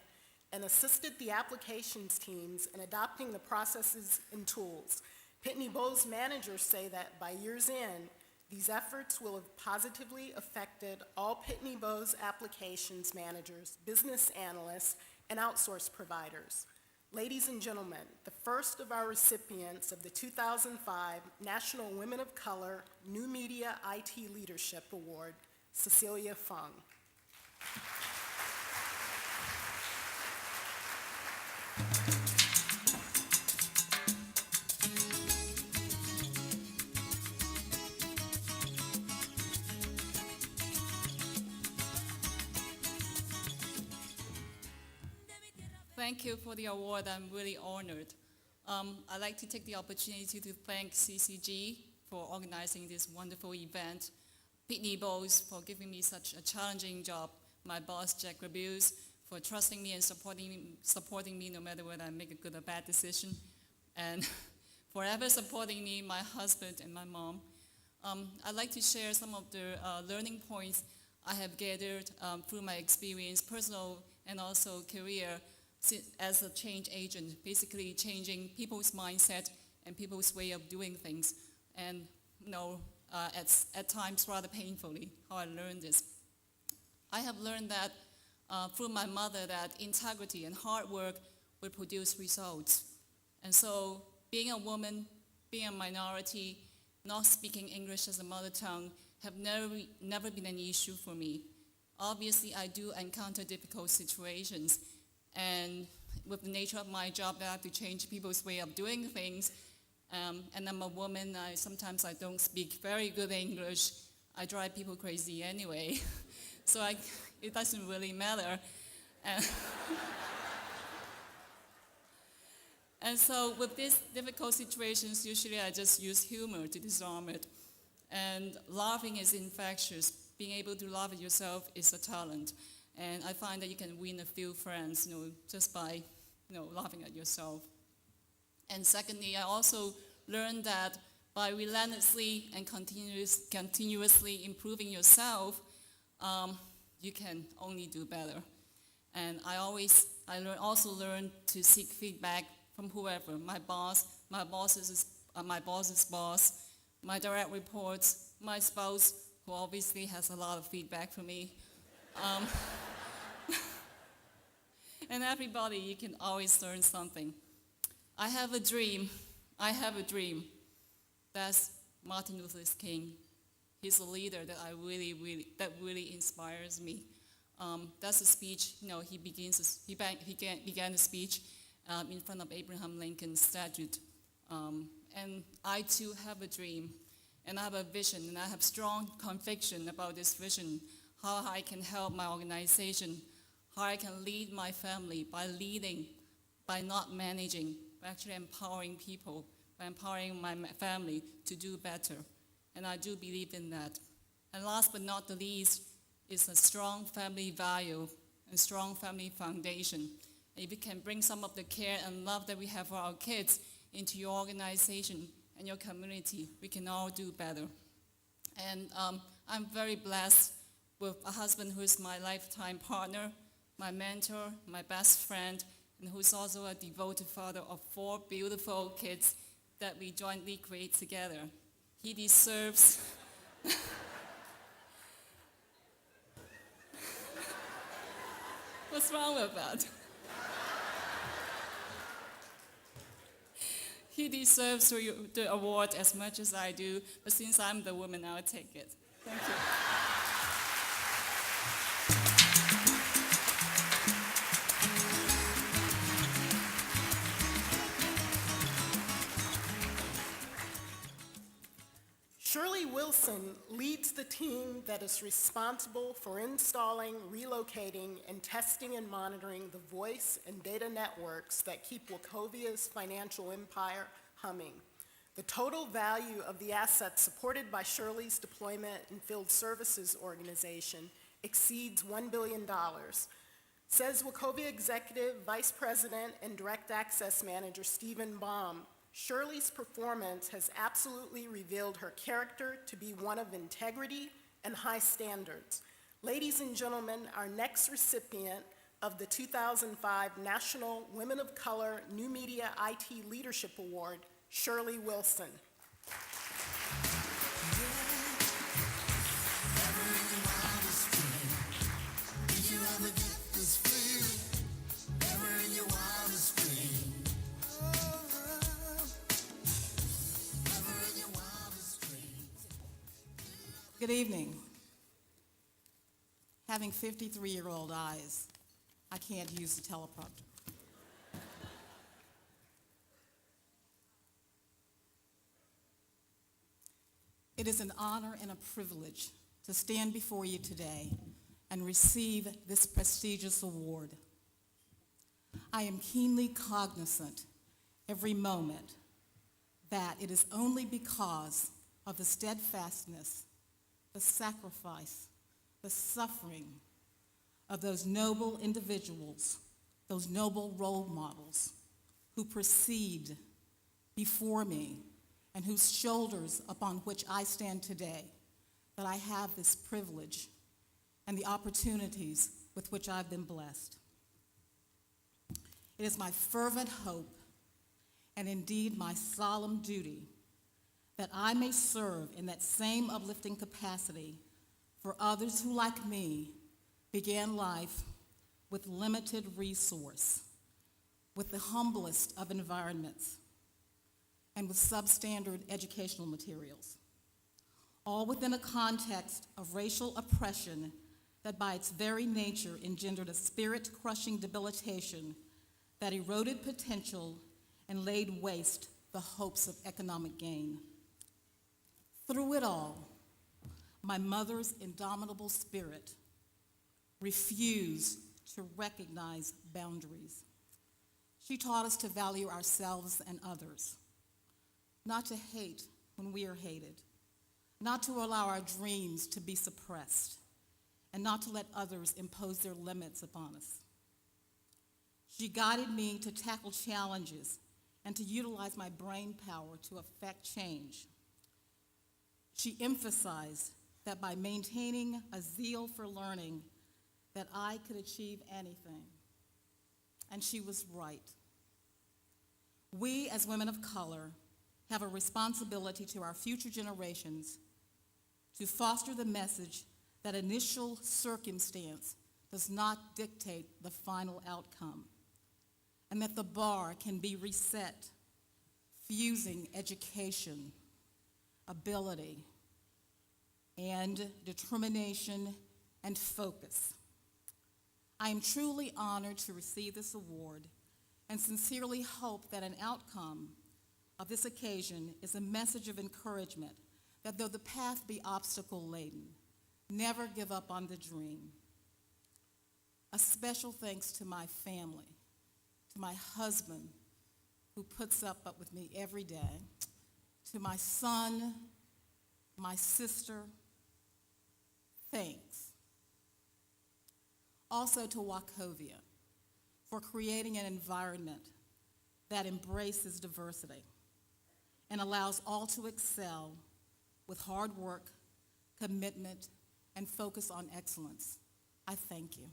and assisted the applications teams in adopting the processes and tools. Pitney Bowes managers say that by year's end, these efforts will have positively affected all Pitney Bowes applications managers, business analysts, and outsource providers. Ladies and gentlemen, the first of our recipients of the 2005 National Women of Color New Media IT Leadership Award, Cecilia Fung. Thank you for the award. I'm really honored. I'd like to take the opportunity to thank CCG for organizing this wonderful event, Pitney Bowes for giving me such a challenging job, my boss Jack Rebuse for trusting me and supporting me no matter whether I make a good or bad decision, and forever supporting me, my husband and my mom. I'd like to share some of the learning points I have gathered through my experience, personal and also career, as a change agent, basically changing people's mindset and people's way of doing things, and at times rather painfully how I learned this. I have learned that through my mother that integrity and hard work will produce results. And so being a woman, being a minority, not speaking English as a mother tongue have never been an issue for me. Obviously, I do encounter difficult situations, and with the nature of my job, I have to change people's way of doing things. And I'm a woman, sometimes I don't speak very good English. I drive people crazy anyway, so it doesn't really matter. And so with these difficult situations, usually I just use humor to disarm it. And laughing is infectious. Being able to laugh at yourself is a talent. And I find that you can win a few friends, just by, laughing at yourself. And secondly, I also learned that by relentlessly and continuously improving yourself, you can only do better. And I also learned to seek feedback from whoever, my boss, my boss's boss, my direct reports, my spouse, who obviously has a lot of feedback for me. And everybody, you can always learn something. I have a dream. That's Martin Luther King. He's a leader that that really inspires me. That's a speech, he began the speech in front of Abraham Lincoln's statue. And I too have a dream, and I have a vision, and I have strong conviction about this vision, how I can help my organization, how I can lead my family by leading, by not managing, by actually empowering people, by empowering my family to do better. And I do believe in that. And last but not the least is a strong family value and strong family foundation. And if you can bring some of the care and love that we have for our kids into your organization and your community, we can all do better. And I'm very blessed with a husband who is my lifetime partner, my mentor, my best friend, and who's also a devoted father of 4 beautiful kids that we jointly create together. He deserves What's wrong with that? He deserves the award as much as I do, but since I'm the woman, I'll take it. Thank you. Shirley Wilson leads the team that is responsible for installing, relocating, and testing and monitoring the voice and data networks that keep Wachovia's financial empire humming. The total value of the assets supported by Shirley's deployment and field services organization exceeds $1 billion, says Wachovia Executive Vice President and Direct Access Manager Stephen Baum. Shirley's performance has absolutely revealed her character to be one of integrity and high standards. Ladies and gentlemen, our next recipient of the 2005 National Women of Color New Media IT Leadership Award, Shirley Wilson. Good evening. Having 53-year-old eyes, I can't use the teleprompter. It is an honor and a privilege to stand before you today and receive this prestigious award. I am keenly cognizant every moment that it is only because of the steadfastness, the sacrifice, the suffering of those noble individuals, those noble role models who proceed before me and whose shoulders upon which I stand today, that I have this privilege and the opportunities with which I've been blessed. It is my fervent hope and indeed my solemn duty that I may serve in that same uplifting capacity for others who, like me, began life with limited resource, with the humblest of environments, and with substandard educational materials, all within a context of racial oppression that by its very nature engendered a spirit-crushing debilitation that eroded potential and laid waste the hopes of economic gain. Through it all, my mother's indomitable spirit refused to recognize boundaries. She taught us to value ourselves and others, not to hate when we are hated, not to allow our dreams to be suppressed, and not to let others impose their limits upon us. She guided me to tackle challenges and to utilize my brain power to effect change. She emphasized that by maintaining a zeal for learning, that I could achieve anything. And she was right. We, as women of color, have a responsibility to our future generations to foster the message that initial circumstance does not dictate the final outcome, and that the bar can be reset, fusing education, ability, and determination and focus. I am truly honored to receive this award and sincerely hope that an outcome of this occasion is a message of encouragement that though the path be obstacle-laden, never give up on the dream. A special thanks to my family, to my husband, who puts up with me every day, to my son, my sister, thanks. Also to Wachovia for creating an environment that embraces diversity and allows all to excel with hard work, commitment, and focus on excellence. I thank you.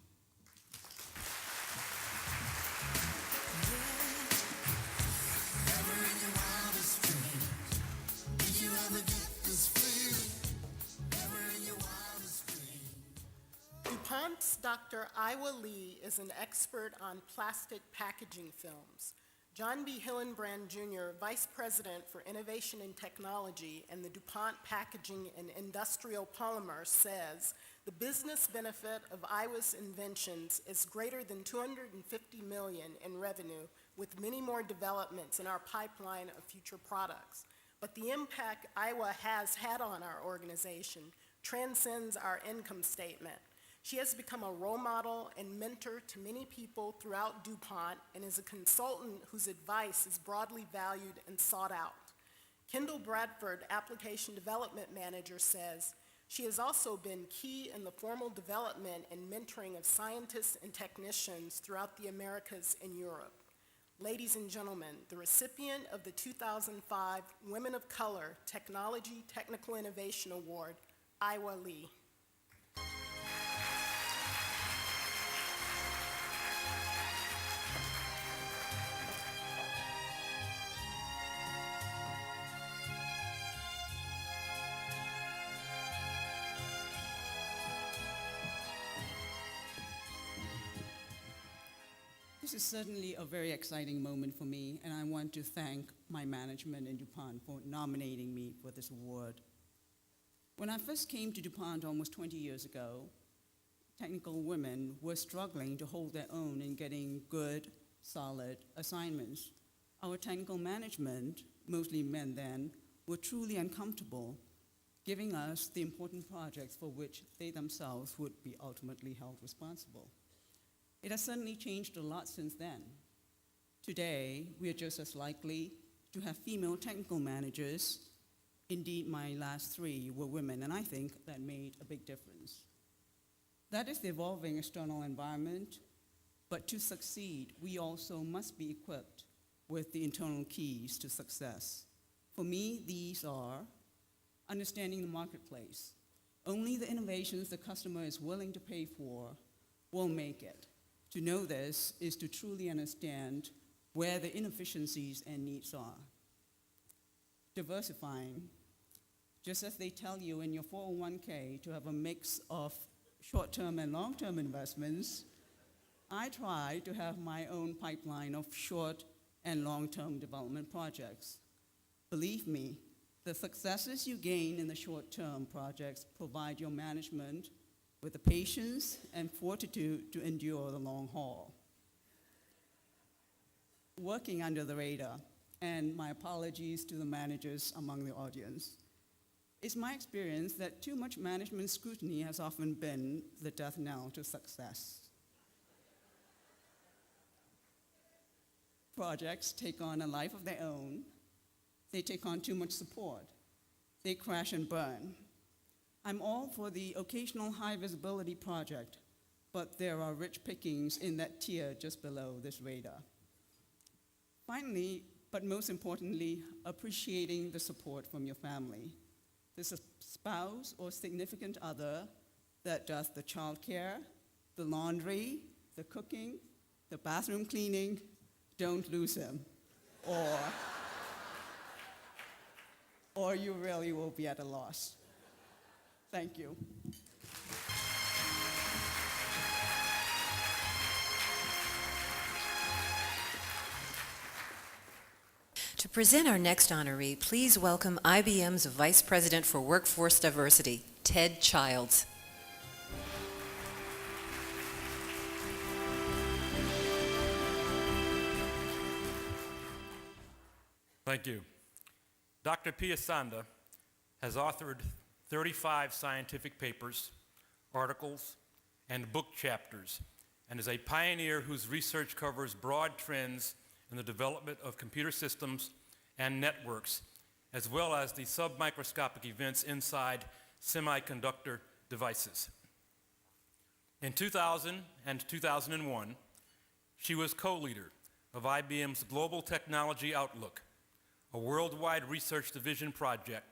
DuPont's Dr. Iowa Lee is an expert on plastic packaging films. John B. Hillenbrand Jr., Vice President for Innovation and Technology and the DuPont Packaging and Industrial Polymer, says the business benefit of Iowa's inventions is greater than $250 million in revenue, with many more developments in our pipeline of future products. But the impact Iowa has had on our organization transcends our income statement. She has become a role model and mentor to many people throughout DuPont and is a consultant whose advice is broadly valued and sought out. Kendall Bradford, Application Development Manager, says she has also been key in the formal development and mentoring of scientists and technicians throughout the Americas and Europe. Ladies and gentlemen, the recipient of the 2005 Women of Color Technology Technical Innovation Award, Iowa Lee. This is certainly a very exciting moment for me, and I want to thank my management in DuPont for nominating me for this award. When I first came to DuPont almost 20 years ago, technical women were struggling to hold their own in getting good, solid assignments. Our technical management, mostly men then, were truly uncomfortable, giving us the important projects for which they themselves would be ultimately held responsible. It has certainly changed a lot since then. Today, we are just as likely to have female technical managers. Indeed, my last 3 were women, and I think that made a big difference. That is the evolving external environment, but to succeed, we also must be equipped with the internal keys to success. For me, these are understanding the marketplace. Only the innovations the customer is willing to pay for will make it. To know this is to truly understand where the inefficiencies and needs are. Diversifying, just as they tell you in your 401k to have a mix of short-term and long-term investments, I try to have my own pipeline of short and long-term development projects. Believe me, the successes you gain in the short-term projects provide your management with the patience and fortitude to endure the long haul. Working under the radar, and my apologies to the managers among the audience, it's my experience that too much management scrutiny has often been the death knell to success. Projects take on a life of their own. They take on too much support. They crash and burn. I'm all for the occasional high visibility project, but there are rich pickings in that tier just below this radar. Finally, but most importantly, appreciating the support from your family. There's a spouse or significant other that does the childcare, the laundry, the cooking, the bathroom cleaning. Don't lose him, or you really will be at a loss. Thank you. To present our next honoree, please welcome IBM's Vice President for Workforce Diversity, Ted Childs. Thank you. Dr. Piasanda has authored 35 scientific papers, articles, and book chapters, and is a pioneer whose research covers broad trends in the development of computer systems and networks, as well as the submicroscopic events inside semiconductor devices. In 2000 and 2001, she was co-leader of IBM's Global Technology Outlook, a worldwide research division project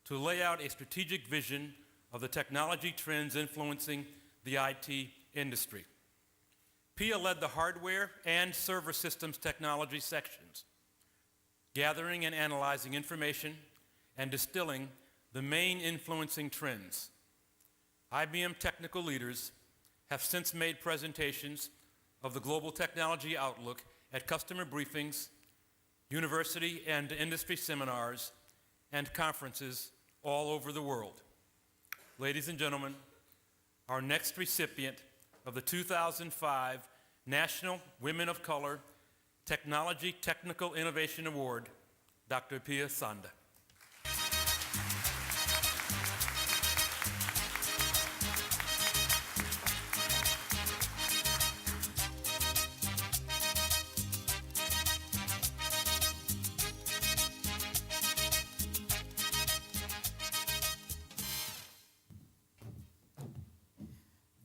to lay out a strategic vision of the technology trends influencing the IT industry. Pia led the hardware and server systems technology sections, gathering and analyzing information and distilling the main influencing trends. IBM technical leaders have since made presentations of the Global Technology Outlook at customer briefings, university and industry seminars, and conferences all over the world. Ladies and gentlemen, our next recipient of the 2005 National Women of Color Technology Technical Innovation Award, Dr. Pia Sanda.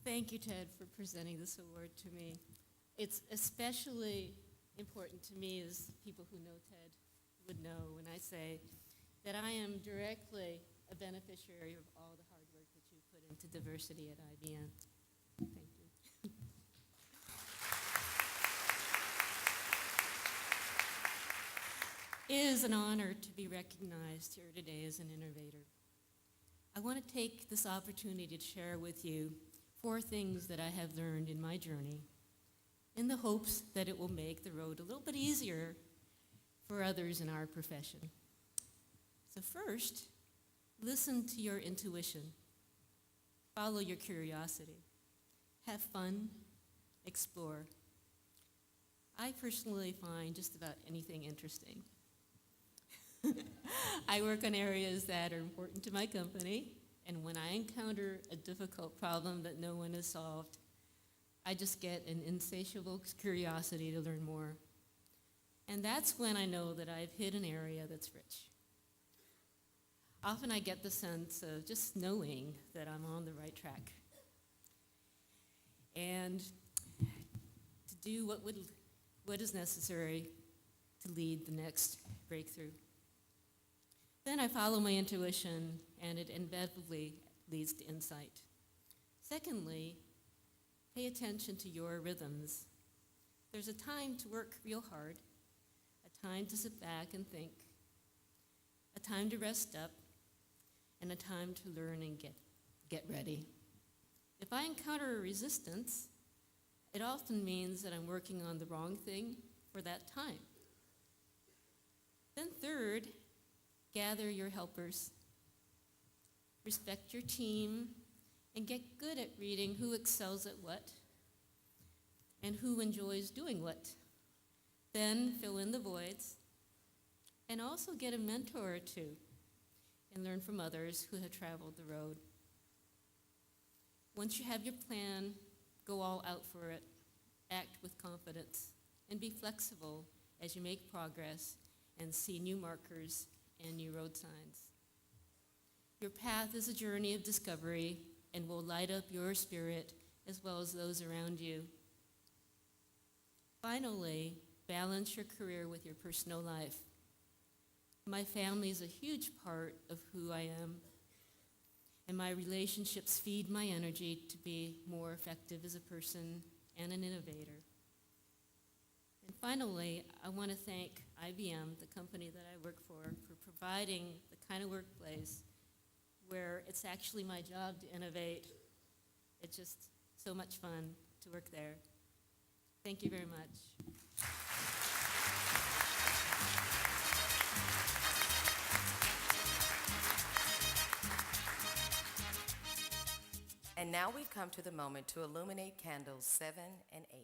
Thank you, Ted, for presenting this award to me. It's especially important to me, as people who know Ted would know, when I say that I am directly a beneficiary of all the hard work that you put into diversity at IBM. Thank you. It is an honor to be recognized here today as an innovator. I want to take this opportunity to share with you 4 things that I have learned in my journey in the hopes that it will make the road a little bit easier for others in our profession. So first, listen to your intuition. Follow your curiosity. Have fun. Explore. I personally find just about anything interesting. I work on areas that are important to my company, and when I encounter a difficult problem that no one has solved, I just get an insatiable curiosity to learn more. And that's when I know that I've hit an area that's rich. Often I get the sense of just knowing that I'm on the right track. And to do what is necessary to lead the next breakthrough. Then I follow my intuition, and it inevitably leads to insight. Secondly, pay attention to your rhythms. There's a time to work real hard, a time to sit back and think, a time to rest up, and a time to learn and get ready. If I encounter a resistance, it often means that I'm working on the wrong thing for that time. Then third, gather your helpers. Respect your team and get good at reading who excels at what and who enjoys doing what. Then fill in the voids and also get a mentor or two and learn from others who have traveled the road. Once you have your plan, go all out for it. Act with confidence and be flexible as you make progress and see new markers and new road signs. Your path is a journey of discovery and will light up your spirit as well as those around you. Finally, balance your career with your personal life. My family is a huge part of who I am, and my relationships feed my energy to be more effective as a person and an innovator. And finally, I want to thank IBM, the company that I work for providing the kind of workplace where it's actually my job to innovate. It's just so much fun to work there. Thank you very much. And now we've come to the moment to illuminate candles 7 and 8.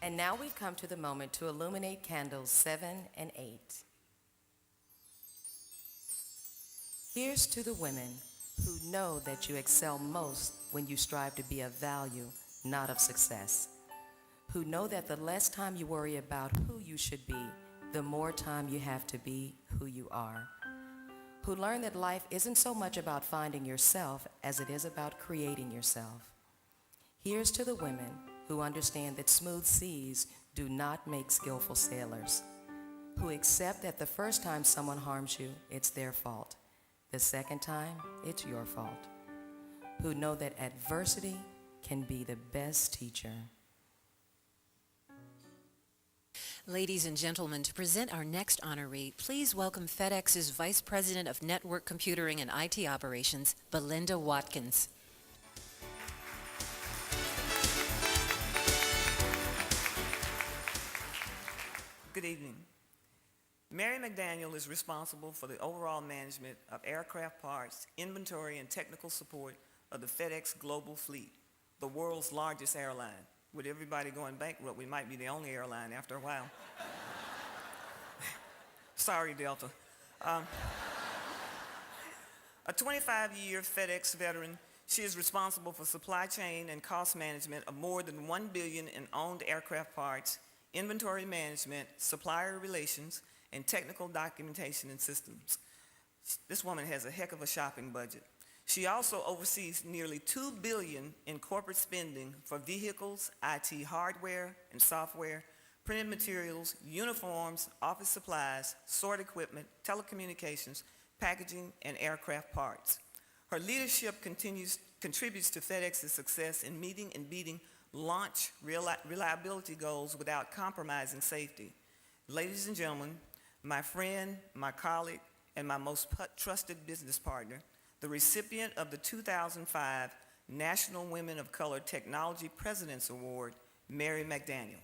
And now we've come to the moment to illuminate candles 7 and 8. Here's to the women who know that you excel most when you strive to be of value, not of success. Who know that the less time you worry about who you should be, the more time you have to be who you are. Who learn that life isn't so much about finding yourself as it is about creating yourself. Here's to the women who understand that smooth seas do not make skillful sailors. Who accept that the first time someone harms you, it's their fault. The second time, it's your fault. Who know that adversity can be the best teacher. Ladies and gentlemen, to present our next honoree, please welcome FedEx's Vice President of Network Computing and IT Operations, Belinda Watkins. Good evening. Mary McDaniel is responsible for the overall management of aircraft parts, inventory, and technical support of the FedEx Global Fleet, the world's largest airline. With everybody going bankrupt, we might be the only airline after a while. Sorry, Delta. A 25-year FedEx veteran, she is responsible for supply chain and cost management of more than $1 billion in owned aircraft parts, inventory management, supplier relations, and technical documentation and systems. This woman has a heck of a shopping budget. She also oversees nearly $2 billion in corporate spending for vehicles, IT hardware and software, printed materials, uniforms, office supplies, sort equipment, telecommunications, packaging, and aircraft parts. Her leadership contributes to FedEx's success in meeting and beating launch reliability goals without compromising safety. Ladies and gentlemen, my friend, my colleague, and my most trusted business partner, the recipient of the 2005 National Women of Color Technology President's Award, Mary McDaniel.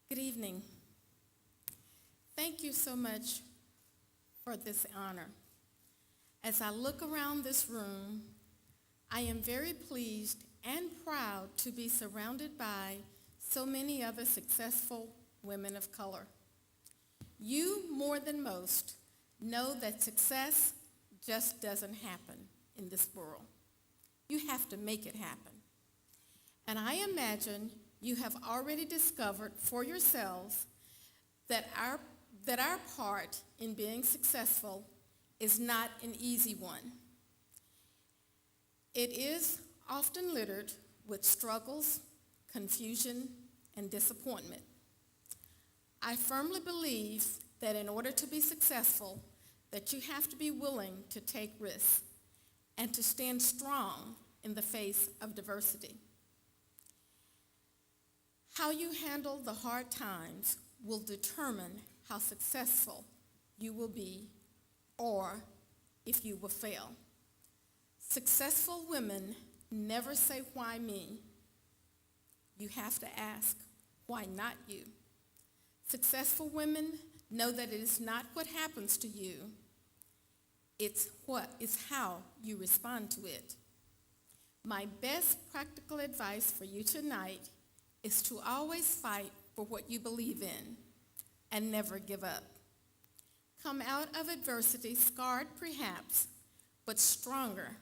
Good evening. Thank you so much for this honor. As I look around this room, I am very pleased and proud to be surrounded by so many other successful women of color. You, more than most, know that success just doesn't happen in this world. You have to make it happen. And I imagine you have already discovered for yourselves that our part in being successful is not an easy one. It is often littered with struggles, confusion, and disappointment. I firmly believe that in order to be successful, that you have to be willing to take risks and to stand strong in the face of diversity. How you handle the hard times will determine how successful you will be or if you will fail. Successful women never say, "Why me?" You have to ask, "Why not you?" Successful women know that it is not what happens to you, it's how you respond to it. My best practical advice for you tonight is to always fight for what you believe in and never give up. Come out of adversity scarred perhaps, but stronger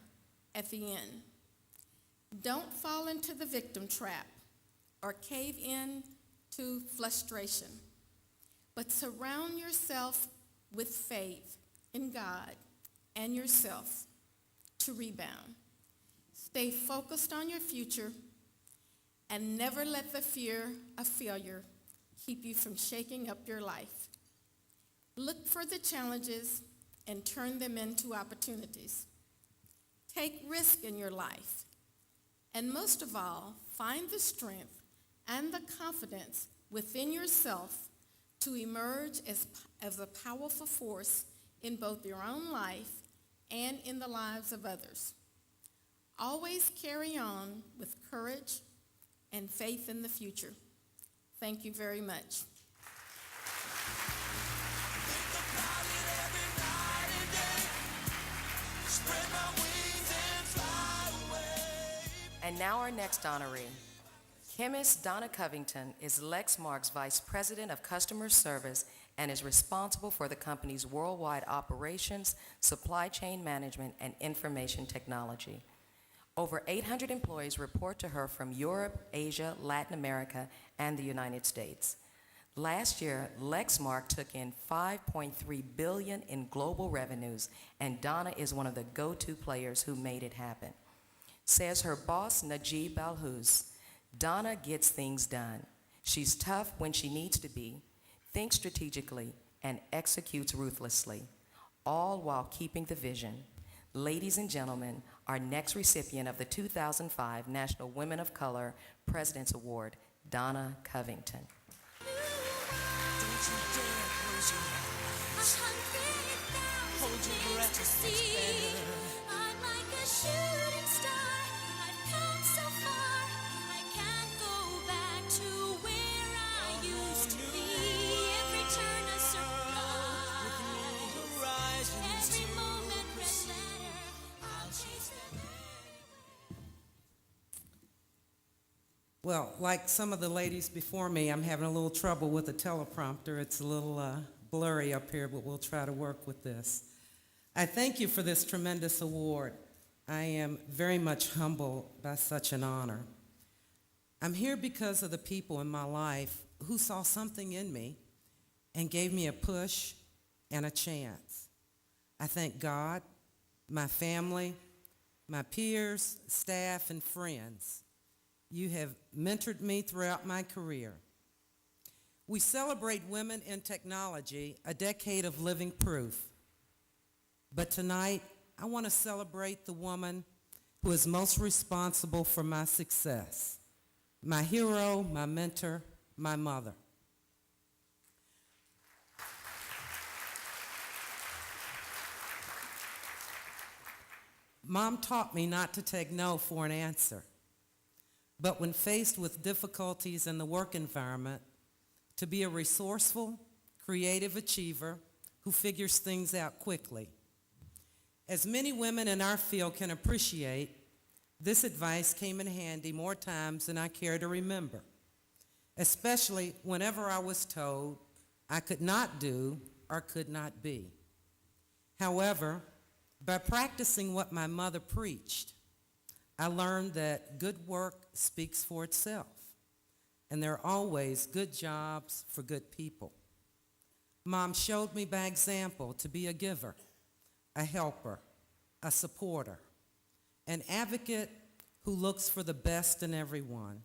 at the end. Don't fall into the victim trap or cave in to frustration, but surround yourself with faith in God and yourself to rebound. Stay focused on your future and never let the fear of failure keep you from shaking up your life. Look for the challenges and turn them into opportunities. Take risk in your life. And most of all, find the strength and the confidence within yourself to emerge as a powerful force in both your own life and in the lives of others. Always carry on with courage and faith in the future. Thank you very much. And now our next honoree. Chemist Donna Covington is Lexmark's Vice President of Customer Service and is responsible for the company's worldwide operations, supply chain management, and information technology. Over 800 employees report to her from Europe, Asia, Latin America, and the United States. Last year, Lexmark took in $5.3 billion in global revenues, and Donna is one of the go-to players who made it happen. Says her boss, Najib Alhous, Donna gets things done. She's tough when she needs to be, thinks strategically, and executes ruthlessly, all while keeping the vision. Ladies and gentlemen, our next recipient of the 2005 National Women of Color President's Award, Donna Covington. Hold your breath, it's better. I'm like a shooting star. I've come so far. I can't go back to where I used to be. Every turn a surprise. Every moment red letter. I'll chase them. Well, like some of the ladies before me, I'm having a little trouble with the teleprompter. It's a little blurry up here, but we'll try to work with this. I thank you for this tremendous award. I am very much humbled by such an honor. I'm here because of the people in my life who saw something in me and gave me a push and a chance. I thank God, my family, my peers, staff, and friends. You have mentored me throughout my career. We celebrate Women in Technology, a decade of living proof. But tonight, I want to celebrate the woman who is most responsible for my success, my hero, my mentor, my mother. Mom taught me not to take no for an answer. But when faced with difficulties in the work environment, to be a resourceful, creative achiever who figures things out quickly. As many women in our field can appreciate, this advice came in handy more times than I care to remember, especially whenever I was told I could not do or could not be. However, by practicing what my mother preached, I learned that good work speaks for itself, and there are always good jobs for good people. Mom showed me by example to be a giver, a helper, a supporter, an advocate who looks for the best in everyone.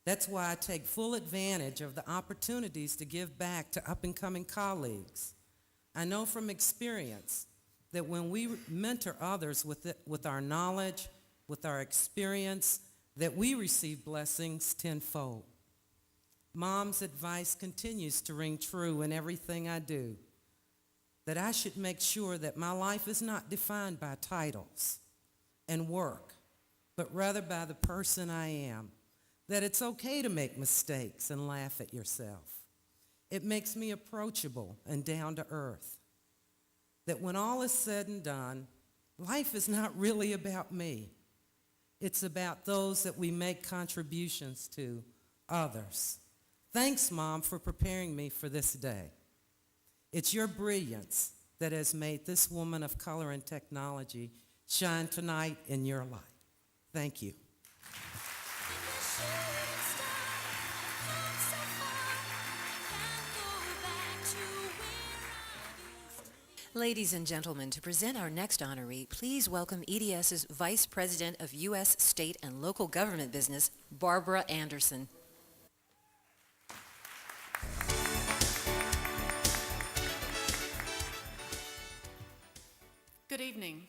That's why I take full advantage of the opportunities to give back to up-and-coming colleagues. I know from experience that when we mentor others with our knowledge, with our experience, that we receive blessings tenfold. Mom's advice continues to ring true in everything I do, that I should make sure that my life is not defined by titles and work, but rather by the person I am, that it's okay to make mistakes and laugh at yourself. It makes me approachable and down to earth, that when all is said and done, life is not really about me. It's about those that we make contributions to, others. Thanks, Mom, for preparing me for this day. It's your brilliance that has made this woman of color and technology shine tonight in your life. Thank you. Ladies and gentlemen, to present our next honoree, please welcome EDS's Vice President of U.S. State and Local Government Business, Barbara Anderson. Good evening.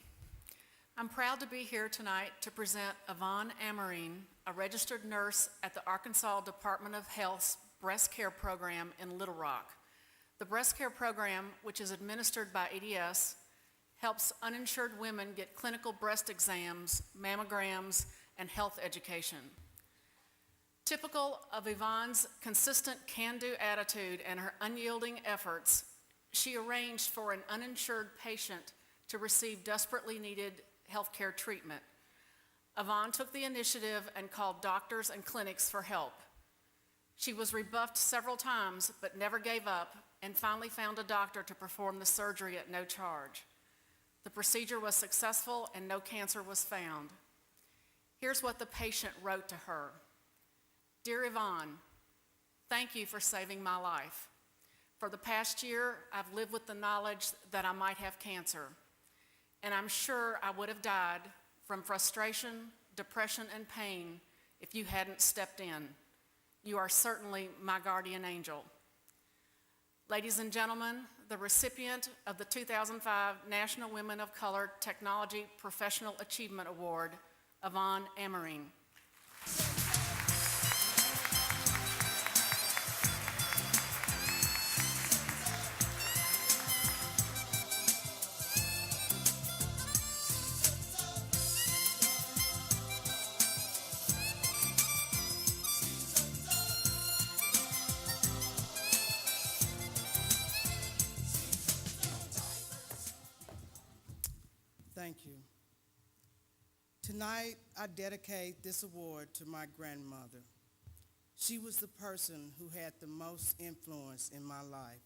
I'm proud to be here tonight to present Yvonne Amarine, a registered nurse at the Arkansas Department of Health's Breast Care Program in Little Rock. The Breast Care Program, which is administered by EDS, helps uninsured women get clinical breast exams, mammograms, and health education. Typical of Yvonne's consistent can-do attitude and her unyielding efforts, she arranged for an uninsured patient to receive desperately needed healthcare treatment. Yvonne took the initiative and called doctors and clinics for help. She was rebuffed several times, but never gave up, and finally found a doctor to perform the surgery at no charge. The procedure was successful and no cancer was found. Here's what the patient wrote to her. Dear Yvonne, thank you for saving my life. For the past year, I've lived with the knowledge that I might have cancer, and I'm sure I would have died from frustration, depression, and pain if you hadn't stepped in. You are certainly my guardian angel. Ladies and gentlemen, the recipient of the 2005 National Women of Color Technology Professional Achievement Award, Yvonne Amarine. Thank you. Tonight, I dedicate this award to my grandmother. She was the person who had the most influence in my life.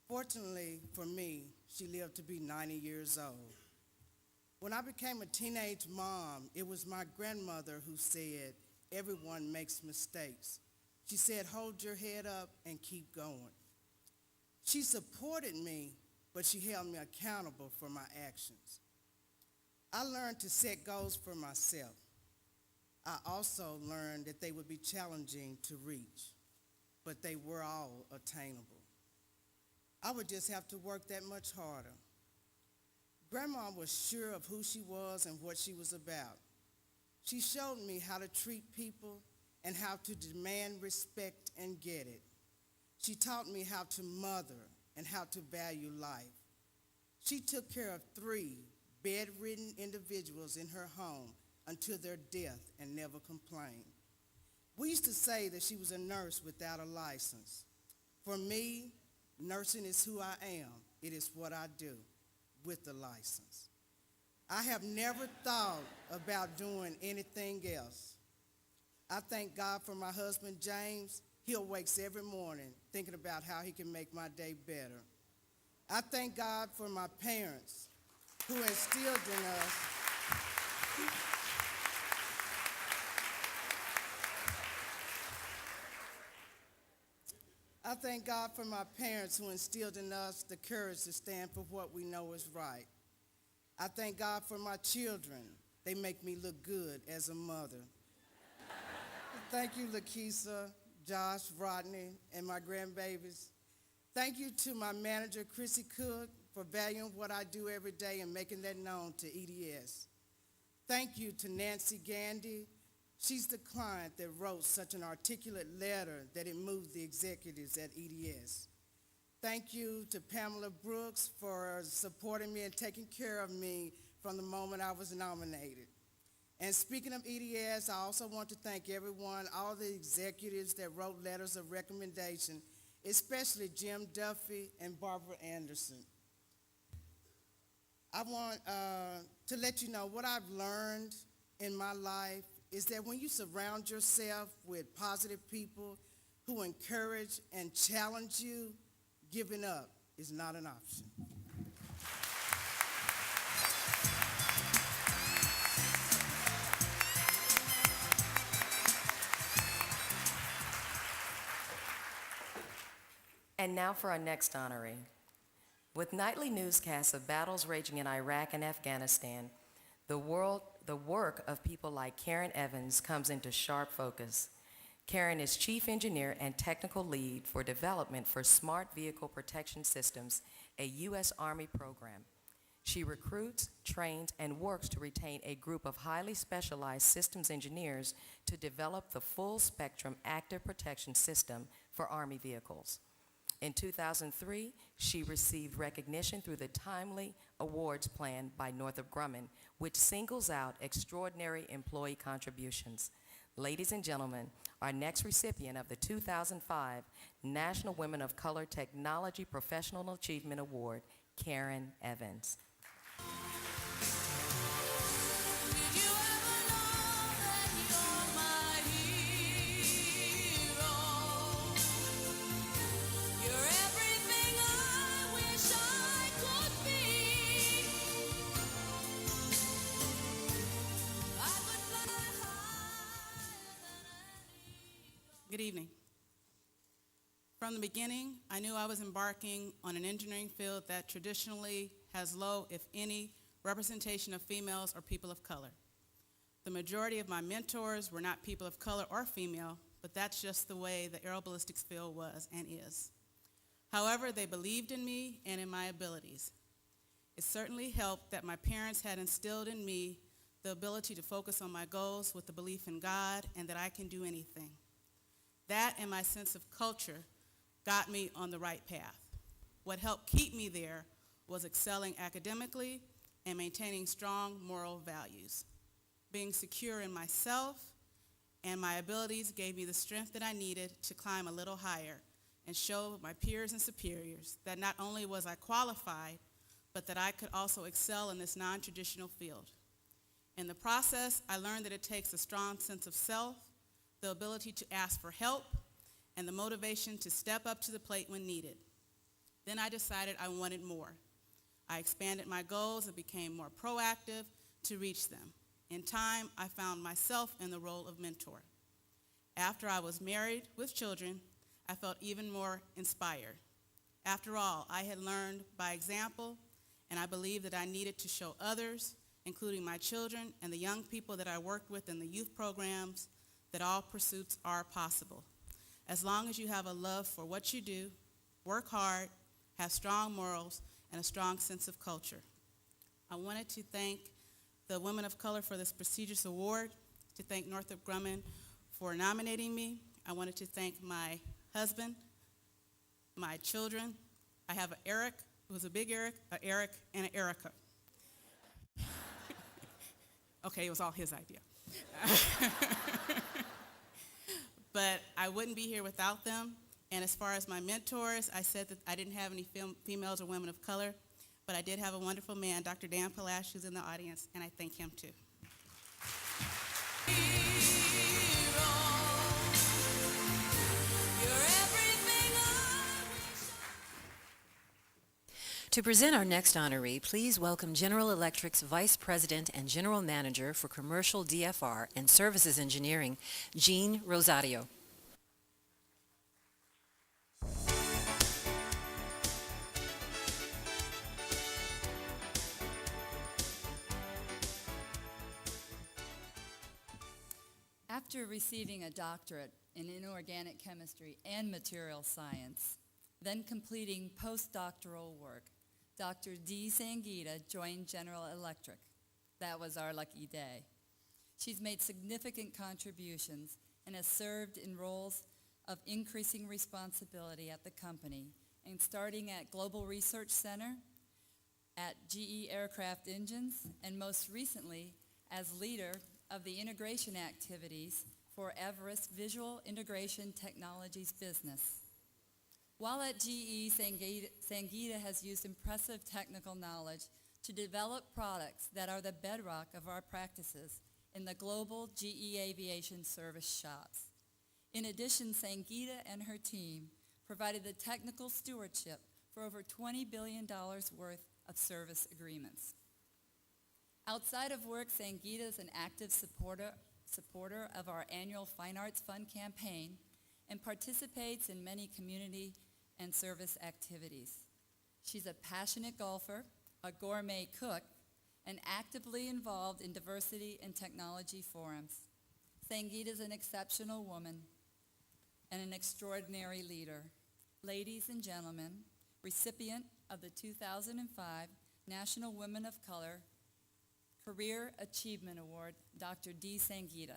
Fortunately for me, she lived to be 90 years old. When I became a teenage mom, it was my grandmother who said, everyone makes mistakes. She said, hold your head up and keep going. She supported me, but she held me accountable for my actions. I learned to set goals for myself. I also learned that they would be challenging to reach, but they were all attainable. I would just have to work that much harder. Grandma was sure of who she was and what she was about. She showed me how to treat people and how to demand respect and get it. She taught me how to mother and how to value life. She took care of 3 bedridden individuals in her home until their death and never complained. We used to say that she was a nurse without a license. For me, nursing is who I am. It is what I do with the license. I have never thought about doing anything else. I thank God for my husband, James. He awakes every morning thinking about how he can make my day better. I thank God for my parents who instilled in us I thank God for my parents who instilled in us the courage to stand for what we know is right. I thank God for my children. They make me look good as a mother. Thank you, Lakeisha, Josh, Rodney, and my grandbabies. Thank you to my manager, Chrissy Cook, for valuing what I do every day and making that known to EDS. Thank you to Nancy Gandy. She's the client that wrote such an articulate letter that it moved the executives at EDS. Thank you to Pamela Brooks for supporting me and taking care of me from the moment I was nominated. And speaking of EDS, I also want to thank everyone, all the executives that wrote letters of recommendation, especially Jim Duffy and Barbara Anderson. I want to let you know what I've learned in my life is that when you surround yourself with positive people who encourage and challenge you, giving up is not an option. And now for our next honoree. With nightly newscasts of battles raging in Iraq and Afghanistan, the work of people like Karen Evans comes into sharp focus. Karen is Chief Engineer and Technical Lead for Development for Smart Vehicle Protection Systems, a U.S. Army program. She recruits, trains, and works to retain a group of highly specialized systems engineers to develop the full-spectrum active protection system for Army vehicles. In 2003, she received recognition through the Timely Awards Plan by Northrop Grumman, which singles out extraordinary employee contributions. Ladies and gentlemen, our next recipient of the 2005 National Women of Color Technology Professional Achievement Award, Karen Evans. Good evening. From the beginning, I knew I was embarking on an engineering field that traditionally has low, if any, representation of females or people of color. The majority of my mentors were not people of color or female, but that's just the way the aeroballistics field was and is. However, they believed in me and in my abilities. It certainly helped that my parents had instilled in me the ability to focus on my goals with the belief in God and that I can do anything. That and my sense of culture got me on the right path. What helped keep me there was excelling academically and maintaining strong moral values. Being secure in myself and my abilities gave me the strength that I needed to climb a little higher and show my peers and superiors that not only was I qualified, but that I could also excel in this non-traditional field. In the process, I learned that it takes a strong sense of self, the ability to ask for help, and the motivation to step up to the plate when needed. Then I decided I wanted more. I expanded my goals and became more proactive to reach them. In time, I found myself in the role of mentor. After I was married with children, I felt even more inspired. After all, I had learned by example, and I believed that I needed to show others, including my children and the young people that I worked with in the youth programs, that all pursuits are possible. As long as you have a love for what you do, work hard, have strong morals, and a strong sense of culture. I wanted to thank the Women of Color for this prestigious award, to thank Northrop Grumman for nominating me. I wanted to thank my husband, my children. I have an Eric, who's a big Eric, and an Erica. Okay, it was all his idea. But I wouldn't be here without them. And as far as my mentors, I said that I didn't have any females or women of color, but I did have a wonderful man, Dr. Dan Palash, who's in the audience, and I thank him too. To present our next honoree, please welcome General Electric's Vice President and General Manager for Commercial DFR and Services Engineering, Jean Rosario. After receiving a doctorate in inorganic chemistry and material science, then completing postdoctoral work, Dr. D. Sangita joined General Electric. That was our lucky day. She's made significant contributions and has served in roles of increasing responsibility at the company, and starting at Global Research Center, at GE Aircraft Engines, and most recently as leader of the integration activities for Everest Visual Integration Technologies business. While at GE, Sangita has used impressive technical knowledge to develop products that are the bedrock of our practices in the global GE aviation service shops. In addition, Sangita and her team provided the technical stewardship for over $20 billion worth of service agreements. Outside of work, Sangita is an active supporter of our annual Fine Arts Fund campaign and participates in many community and service activities. She's a passionate golfer, a gourmet cook, and actively involved in diversity and technology forums. Sangita is an exceptional woman and an extraordinary leader. Ladies and gentlemen, recipient of the 2005 National Women of Color Career Achievement Award, Dr. D. Sangita.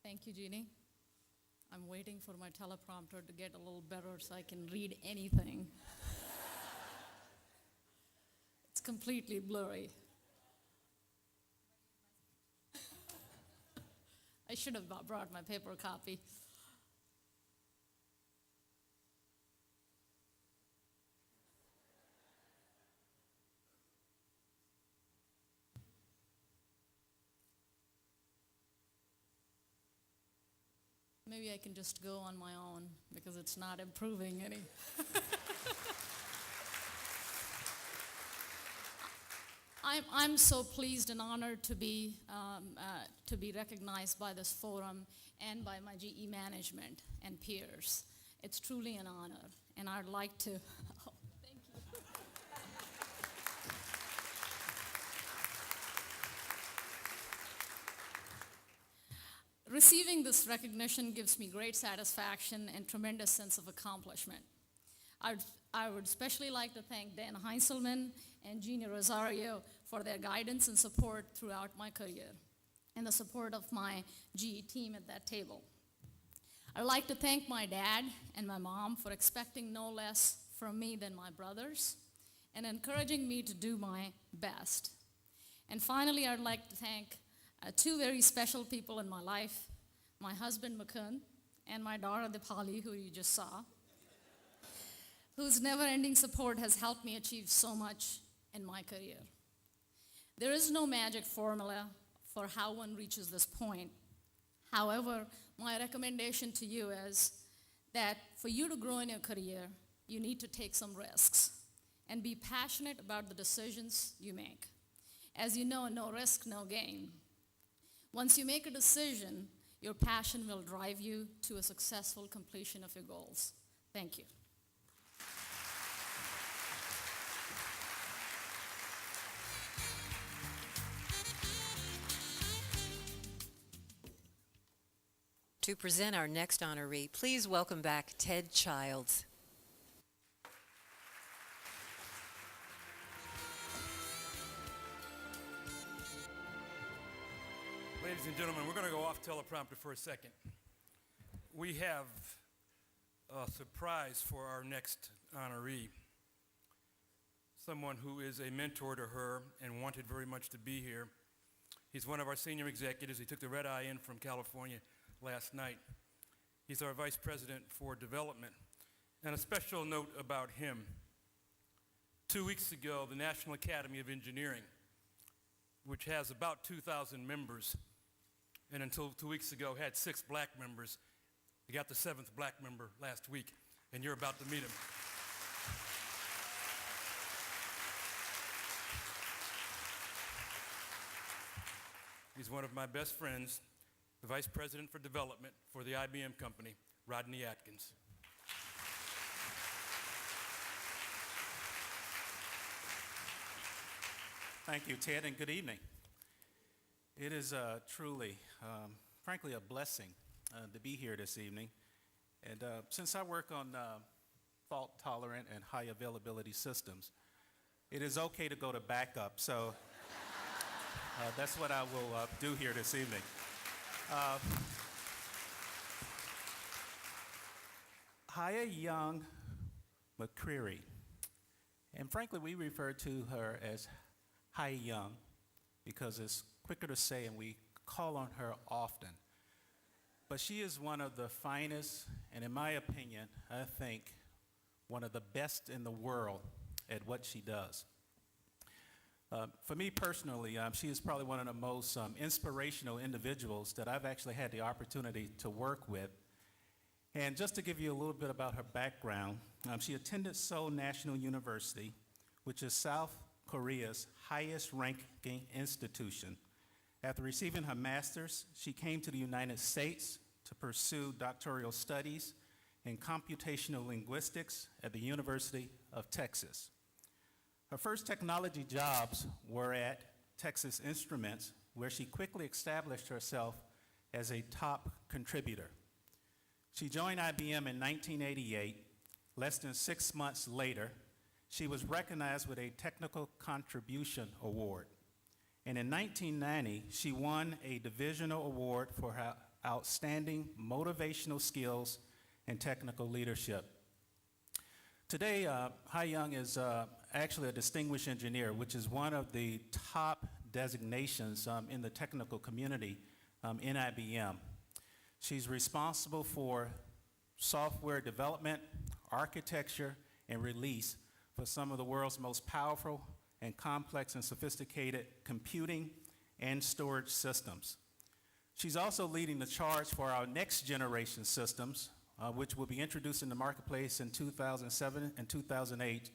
Thank you, Jeannie. I'm waiting for my teleprompter to get a little better so I can read anything. It's completely blurry. I should have brought my paper copy. Maybe I can just go on my own because it's not improving any. I'm so pleased and honored to be recognized by this forum and by my GE management and peers. It's truly an honor, and I'd like to. Oh, thank you. Receiving this recognition gives me great satisfaction and tremendous sense of accomplishment. I would especially like to thank Dan Heinzelman and Gina Rosario for their guidance and support throughout my career, and the support of my GE team at that table. I'd like to thank my dad and my mom for expecting no less from me than my brothers and encouraging me to do my best. And finally, I'd like to thank two very special people in my life, my husband, Mukund, and my daughter, Dipali, who you just saw, whose never-ending support has helped me achieve so much in my career. There is no magic formula for how one reaches this point. However, my recommendation to you is that for you to grow in your career, you need to take some risks and be passionate about the decisions you make. As you know, no risk, no gain. Once you make a decision, your passion will drive you to a successful completion of your goals. Thank you. To present our next honoree, please welcome back Ted Childs. Ladies and gentlemen, we're going to go off teleprompter for a second. We have a surprise for our next honoree, someone who is a mentor to her and wanted very much to be here. He's one of our senior executives. He took the red eye in from California last night. He's our Vice President for Development. And a special note about him. 2 weeks ago, the National Academy of Engineering, which has about 2,000 members, and until 2 weeks ago had 6 black members. We got the 7th black member last week, and you're about to meet him. He's one of my best friends, the Vice President for Development for the IBM company, Rodney Atkins. Thank you, Ted, and good evening. It is truly, frankly, a blessing to be here this evening. And since I work on fault-tolerant and high-availability systems, it is okay to go to backup. So that's what I will do here this evening. Haya Young McCreary. And frankly, we refer to her as Haya Young because it's quicker to say and we call on her often. But she is one of the finest, and in my opinion, I think, one of the best in the world at what she does. For me personally, she is probably one of the most inspirational individuals that I've actually had the opportunity to work with. And just to give you a little bit about her background, she attended Seoul National University, which is South Korea's highest ranking institution. After receiving her master's, she came to the United States to pursue doctoral studies in computational linguistics at the University of Texas. Her first technology jobs were at Texas Instruments, where she quickly established herself as a top contributor. She joined IBM in 1988. Less than 6 months later, she was recognized with a Technical Contribution Award. And in 1990, she won a divisional award for her outstanding motivational skills and technical leadership. Today, Hai Young is actually a distinguished engineer, which is one of the top designations in the technical community in IBM. She's responsible for software development, architecture, and release for some of the world's most powerful and complex and sophisticated computing and storage systems. She's also leading the charge for our next generation systems, which will be introduced in the marketplace in 2007 and 2008,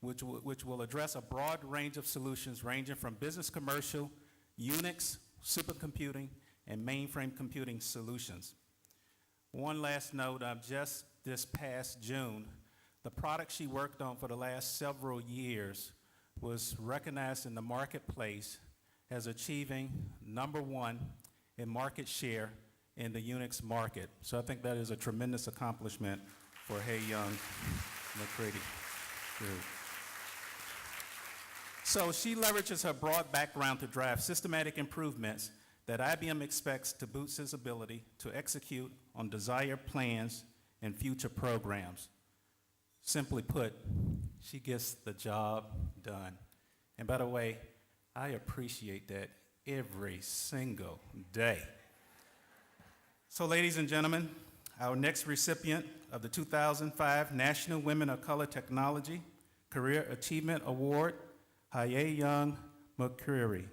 which will address a broad range of solutions ranging from business commercial, Unix, supercomputing, and mainframe computing solutions. One last note, just this past June, the product she worked on for the last several years was recognized in the marketplace as achieving #1 in market share in the Unix market. So I think that is a tremendous accomplishment for Hai Young McCready Group. So she leverages her broad background to drive systematic improvements that IBM expects to boost its ability to execute on desired plans and future programs. Simply put, she gets the job done. And by the way, I appreciate that every single day. So ladies and gentlemen, our next recipient of the 2005 National Women of Color Technology Career Achievement Award, Hai Young McCreary.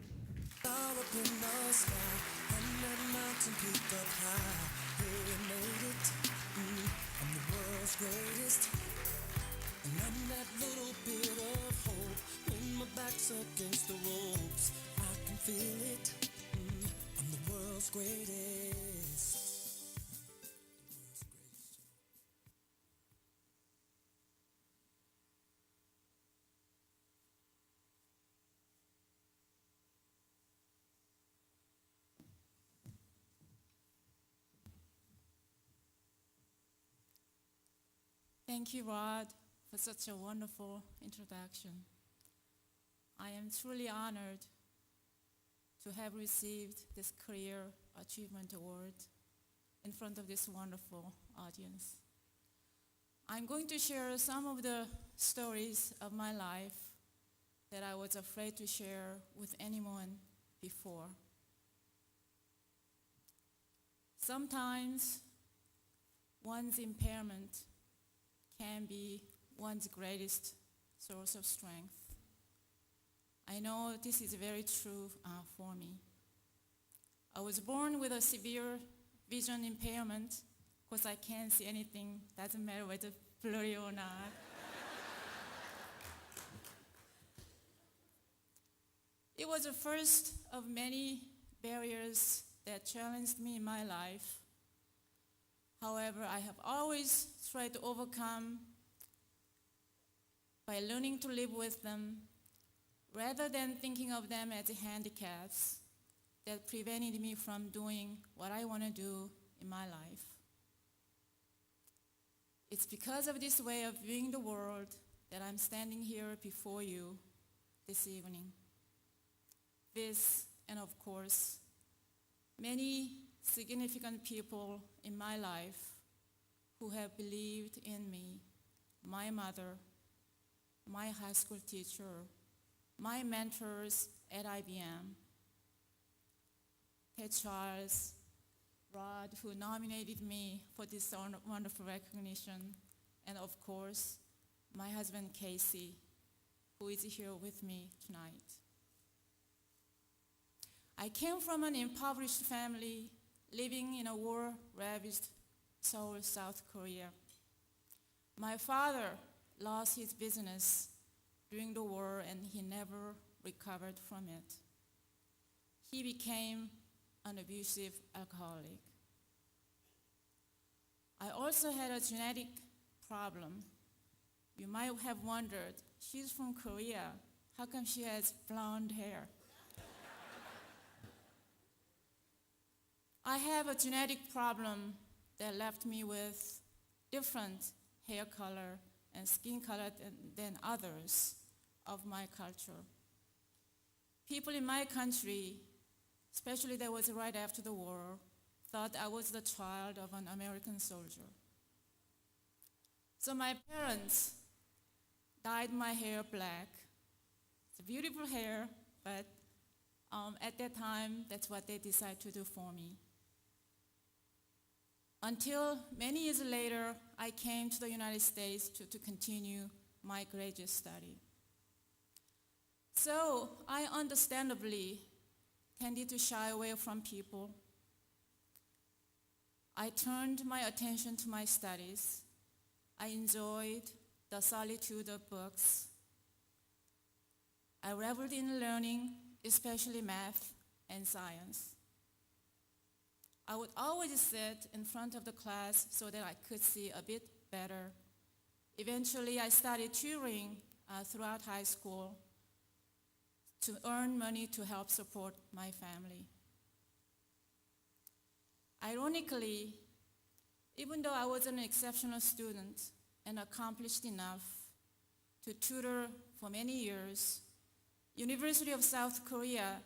Greatest, and I'm that little bit of hope when my back's against the ropes. I can feel it. I'm the world's greatest. Thank you, Rod, for such a wonderful introduction. I am truly honored to have received this Career Achievement Award in front of this wonderful audience. I'm going to share some of the stories of my life that I was afraid to share with anyone before. Sometimes one's impairment can be one's greatest source of strength. I know this is very true for me. I was born with a severe vision impairment because I can't see anything, doesn't matter whether blurry or not. It was the first of many barriers that challenged me in my life. However, I have always tried to overcome by learning to live with them rather than thinking of them as handicaps that prevented me from doing what I want to do in my life. It's because of this way of viewing the world that I'm standing here before you this evening. This, and of course, many significant people in my life who have believed in me, my mother, my high school teacher, my mentors at IBM, Ted Charles, Rod, who nominated me for this wonderful recognition, and of course, my husband Casey, who is here with me tonight. I came from an impoverished family living in a war-ravaged Seoul, South Korea. My father lost his business during the war and he never recovered from it. he became an abusive alcoholic. I also had a genetic problem. You might have wondered, she's from Korea. How come she has blonde hair? I have a genetic problem that left me with different hair color and skin color than others of my culture. People in my country, especially that was right after the war, thought I was the child of an American soldier. So my parents dyed my hair black. It's a beautiful hair, but at that time, that's what they decided to do for me. Until many years later, I came to the United States to continue my graduate study. So I understandably tended to shy away from people. I turned my attention to my studies. I enjoyed the solitude of books. I reveled in learning, especially math and science. I would always sit in front of the class so that I could see a bit better. Eventually, I started tutoring throughout high school to earn money to help support my family. Ironically, even though I was an exceptional student and accomplished enough to tutor for many years, University of South Korea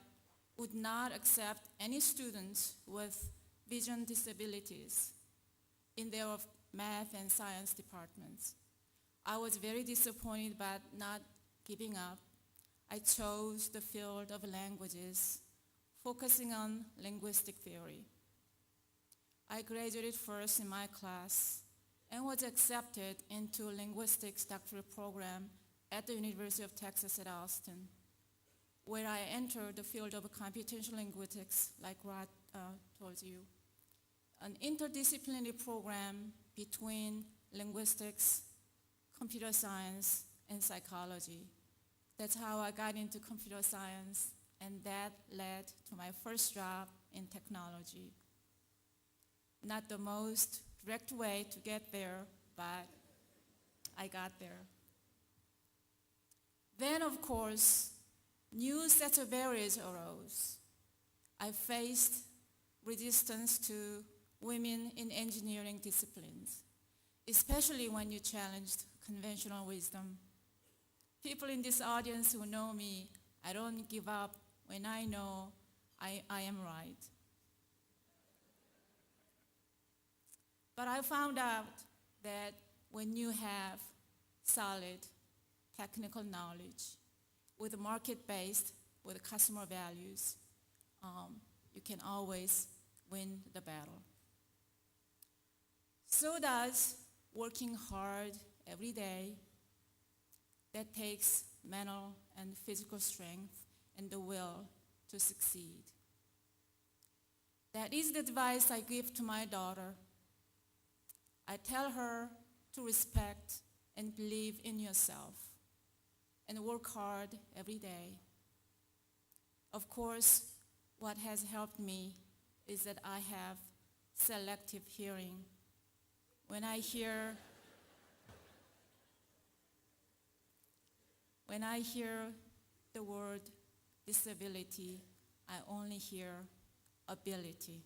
would not accept any students with vision disabilities in their math and science departments. I was very disappointed, but not giving up. I chose the field of languages, focusing on linguistic theory. I graduated first in my class and was accepted into a linguistics doctoral program at the University of Texas at Austin, where I entered the field of computational linguistics, like Rod told you, an interdisciplinary program between linguistics, computer science, and psychology. That's how I got into computer science, and that led to my first job in technology. Not the most direct way to get there, but I got there. Then, of course, new sets of barriers arose. I faced resistance to women in engineering disciplines, especially when you challenged conventional wisdom. People in this audience who know me, I don't give up when I know I am right. But I found out that when you have solid technical knowledge with market-based, with customer values, you can always win the battle. So does working hard every day. That takes mental and physical strength and the will to succeed. That is the advice I give to my daughter. I tell her to respect and believe in yourself and work hard every day. Of course, what has helped me is that I have selective hearing. When I hear the word disability, I only hear ability.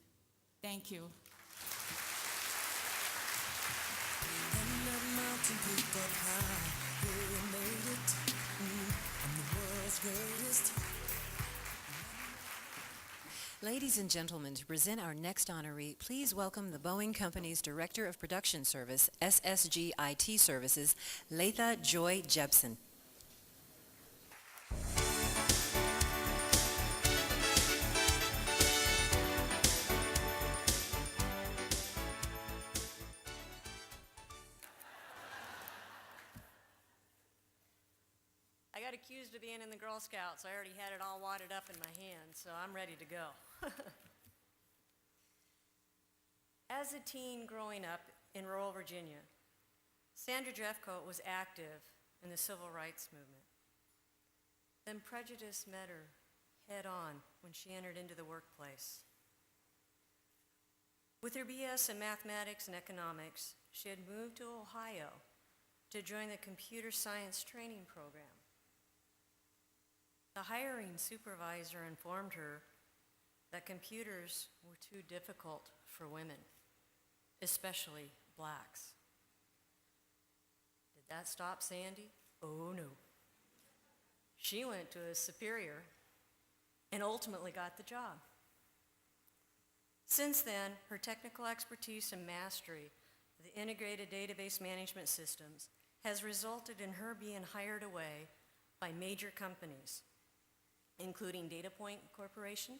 Thank you. And that mountain peak up high, yeah, you made it. I'm the world's greatest. Ladies and gentlemen, to present our next honoree, please welcome the Boeing Company's Director of Production Service, SSG IT Services, Latha Joy Jepson. I got accused of being in the Girl Scouts. I already had it all wadded up in my hand, so I'm ready to go. As a teen growing up in rural Virginia, Sandra Jeffcoat was active in the civil rights movement. Then prejudice met her head on when she entered into the workplace. With her BS in mathematics and economics, she had moved to Ohio to join the computer science training program. The hiring supervisor informed her that computers were too difficult for women, especially blacks. Did that stop Sandy? Oh no. She went to a superior and ultimately got the job. Since then, her technical expertise and mastery of the integrated database management systems has resulted in her being hired away by major companies, including DataPoint Corporation,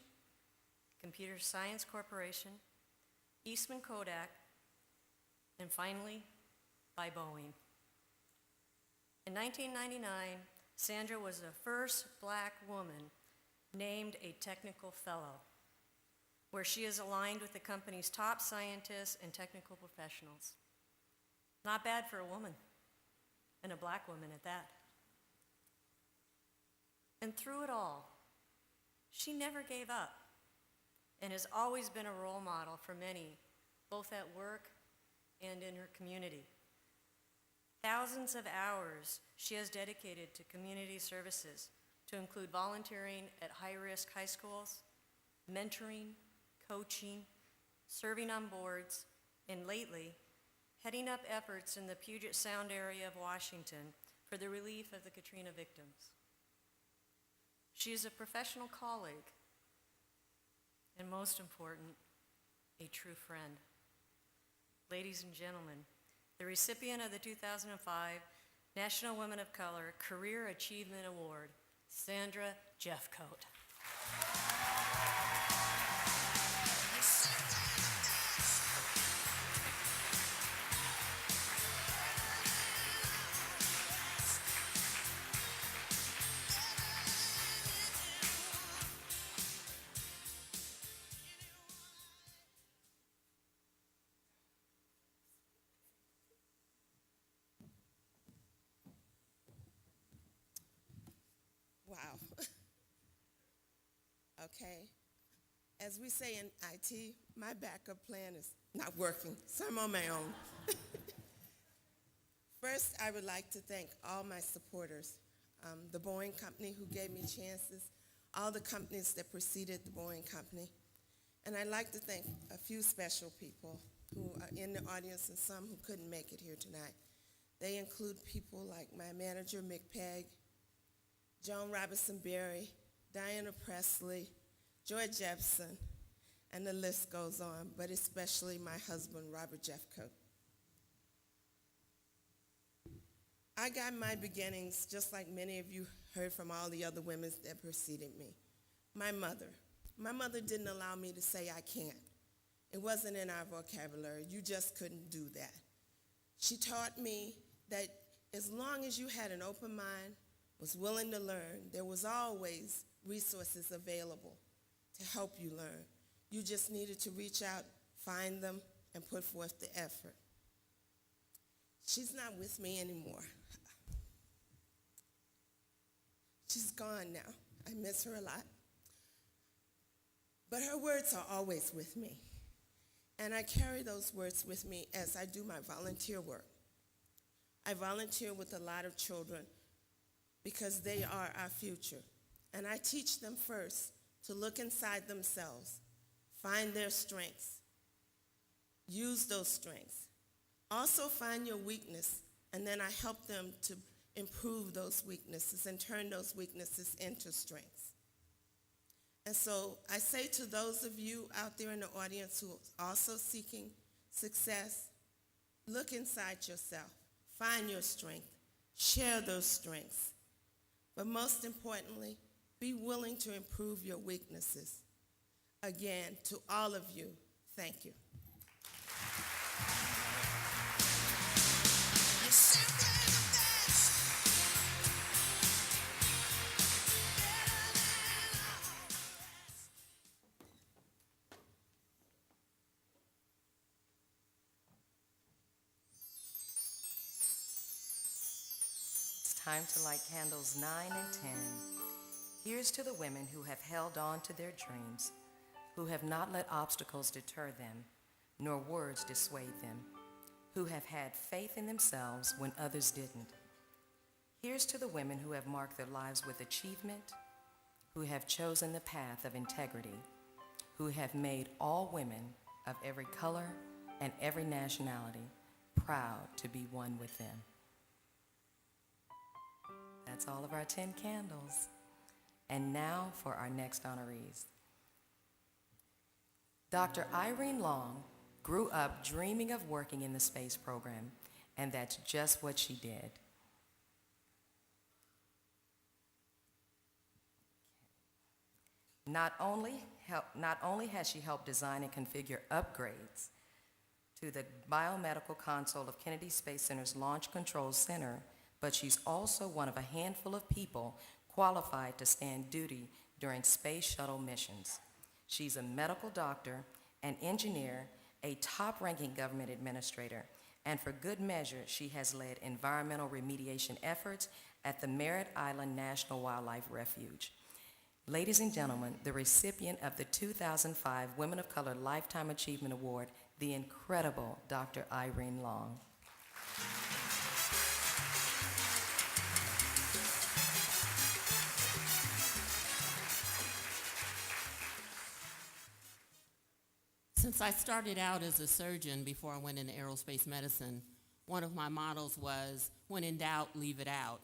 Computer Science Corporation, Eastman Kodak, and finally, by Boeing. In 1999, Sandra was the first black woman named a technical fellow, where she is aligned with the company's top scientists and technical professionals. Not bad for a woman, and a black woman at that. And through it all, she never gave up and has always been a role model for many, both at work and in her community. Thousands of hours she has dedicated to community services, to include volunteering at high-risk high schools, mentoring, coaching, serving on boards, and lately, heading up efforts in the Puget Sound area of Washington for the relief of the Katrina victims. She is a professional colleague, and most important, a true friend. Ladies and gentlemen, the recipient of the 2005 National Women of Color Career Achievement Award, Sandra Jeffcoat. Wow. Okay. As we say in IT, my backup plan is not working, so I'm on my own. First, I would like to thank all my supporters, the Boeing Company who gave me chances, all the companies that preceded the Boeing Company, and I'd like to thank a few special people who are in the audience and some who couldn't make it here tonight. They include people like my manager, Mick Pegg, Joan Robinson Berry, Diana Presley, Joy Jepson, and the list goes on, but especially my husband, Robert Jeffcoat. I got my beginnings, just like many of you heard from all the other women that preceded me. My mother. My mother didn't allow me to say I can't. It wasn't in our vocabulary. You just couldn't do that. She taught me that as long as you had an open mind, was willing to learn, there was always resources available to help you learn. You just needed to reach out, find them, and put forth the effort. She's not with me anymore. She's gone now. I miss her a lot. But her words are always with me. And I carry those words with me as I do my volunteer work. I volunteer with a lot of children because they are our future. And I teach them first to look inside themselves, find their strengths, use those strengths. Also find your weakness, and then I help them to improve those weaknesses and turn those weaknesses into strengths. And so I say to those of you out there in the audience who are also seeking success, look inside yourself, find your strength, share those strengths. But most importantly, be willing to improve your weaknesses. Again, to all of you, thank you. It's time to light candles 9 and 10. Here's to the women who have held on to their dreams, who have not let obstacles deter them, nor words dissuade them, who have had faith in themselves when others didn't. Here's to the women who have marked their lives with achievement, who have chosen the path of integrity, who have made all women of every color and every nationality proud to be one with them. That's all of our 10 candles. And now for our next honorees. Dr. Irene Long grew up dreaming of working in the space program, and that's just what she did. Not only has she helped design and configure upgrades to the biomedical console of Kennedy Space Center's Launch Control Center, but she's also one of a handful of people qualified to stand duty during space shuttle missions. She's a medical doctor, an engineer, a top-ranking government administrator, and for good measure, she has led environmental remediation efforts at the Merritt Island National Wildlife Refuge. Ladies and gentlemen, the recipient of the 2005 Women of Color Lifetime Achievement Award, the incredible Dr. Irene Long. Since I started out as a surgeon before I went into aerospace medicine, one of my mottos was, when in doubt, leave it out.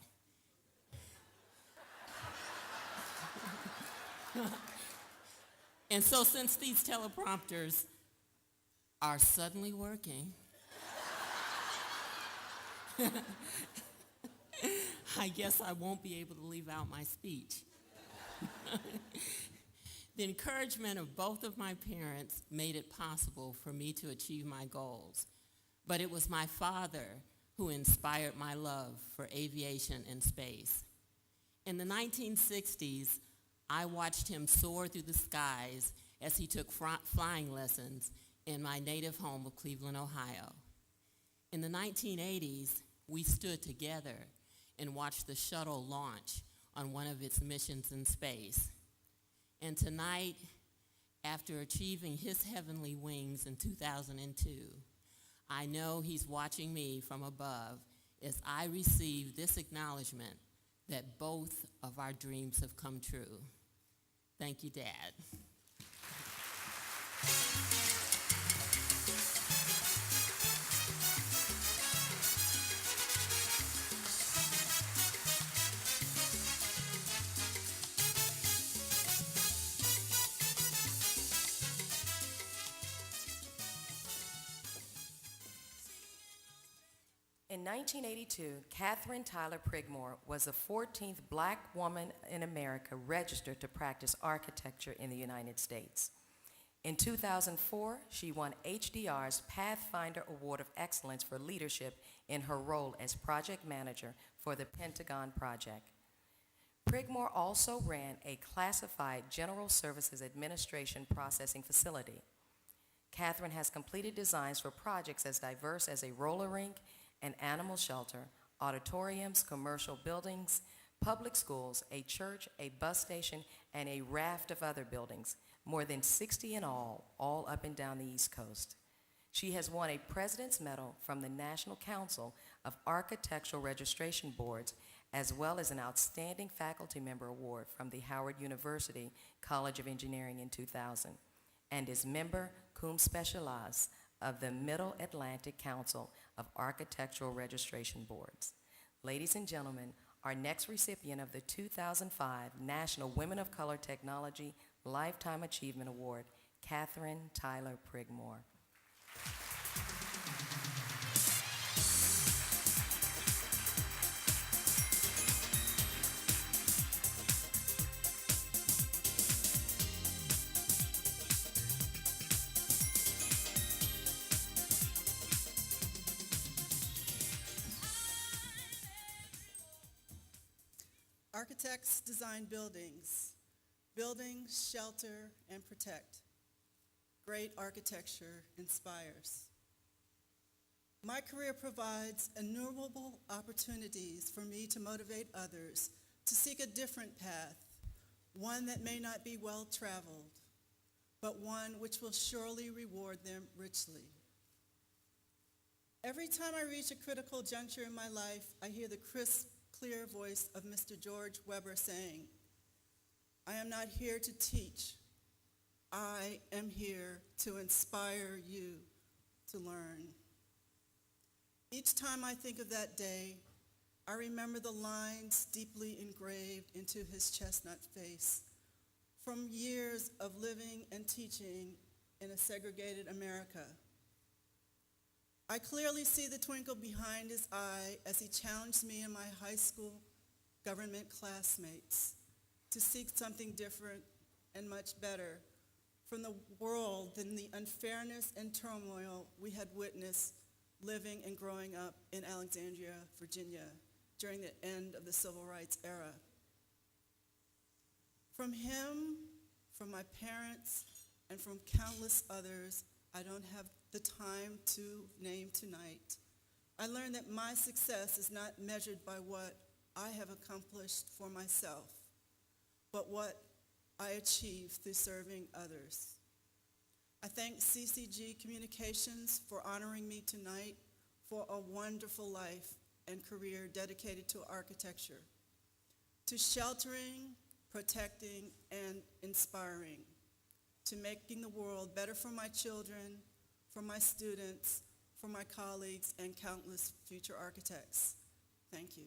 And so since these teleprompters are suddenly working, I guess I won't be able to leave out my speech. The encouragement of both of my parents made it possible for me to achieve my goals, but it was my father who inspired my love for aviation and space. In the 1960s, I watched him soar through the skies as he took flying lessons in my native home of Cleveland, Ohio. In the 1980s, we stood together and watched the shuttle launch on one of its missions in space. And tonight, after achieving his heavenly wings in 2002, I know he's watching me from above as I receive this acknowledgement that both of our dreams have come true. Thank you, Dad. In 1982, Catherine Tyler Prigmore was the 14th black woman in America registered to practice architecture in the United States. In 2004, she won HDR's Pathfinder Award of Excellence for Leadership in her role as project manager for the Pentagon project. Prigmore also ran a classified General Services Administration processing facility. Catherine has completed designs for projects as diverse as a roller rink, an animal shelter, auditoriums, commercial buildings, public schools, a church, a bus station, and a raft of other buildings, more than 60 in all up and down the East Coast. She has won a President's Medal from the National Council of Architectural Registration Boards, as well as an Outstanding Faculty Member Award from the Howard University College of Engineering in 2000, and is member cum specialis of the Middle Atlantic Council of Architectural Registration Boards. Ladies and gentlemen, our next recipient of the 2005 National Women of Color Technology Lifetime Achievement Award, Catherine Tyler Prigmore. Architects design buildings. Buildings shelter and protect. Great architecture inspires. My career provides innumerable opportunities for me to motivate others to seek a different path, one that may not be well traveled, but one which will surely reward them richly. Every time I reach a critical juncture in my life, I hear the crisp, clear voice of Mr. George Weber saying, I am not here to teach. I am here to inspire you to learn. Each time I think of that day, I remember the lines deeply engraved into his chestnut face from years of living and teaching in a segregated America. I clearly see the twinkle behind his eye as he challenged me and my high school government classmates to seek something different and much better from the world than the unfairness and turmoil we had witnessed living and growing up in Alexandria, Virginia, during the end of the Civil Rights era. From him, from my parents, and from countless others I don't have the time to name tonight, I learned that my success is not measured by what I have accomplished for myself, but what I achieve through serving others. I thank CCG Communications for honoring me tonight for a wonderful life and career dedicated to architecture, to sheltering, protecting, and inspiring, to making the world better for my children, for my students, for my colleagues, and countless future architects. Thank you.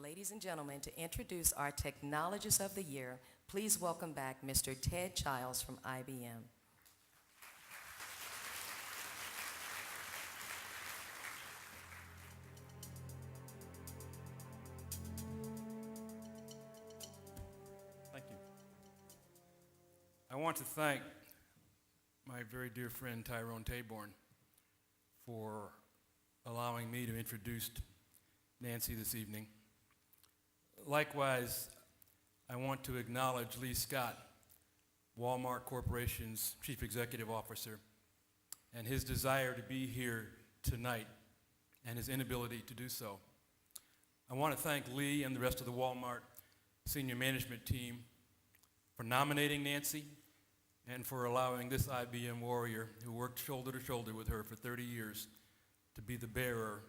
Ladies and gentlemen, to introduce our Technologist of the Year, please welcome back Mr. Ted Childs from IBM. Thank you. I want to thank my very dear friend Tyrone Taborn for allowing me to introduce Nancy this evening. Likewise, I want to acknowledge Lee Scott, Wal-Mart Corporation's Chief Executive Officer, and his desire to be here tonight and his inability to do so. I want to thank Lee and the rest of the Wal-Mart senior management team for nominating Nancy and for allowing this IBM warrior who worked shoulder to shoulder with her for 30 years to be the bearer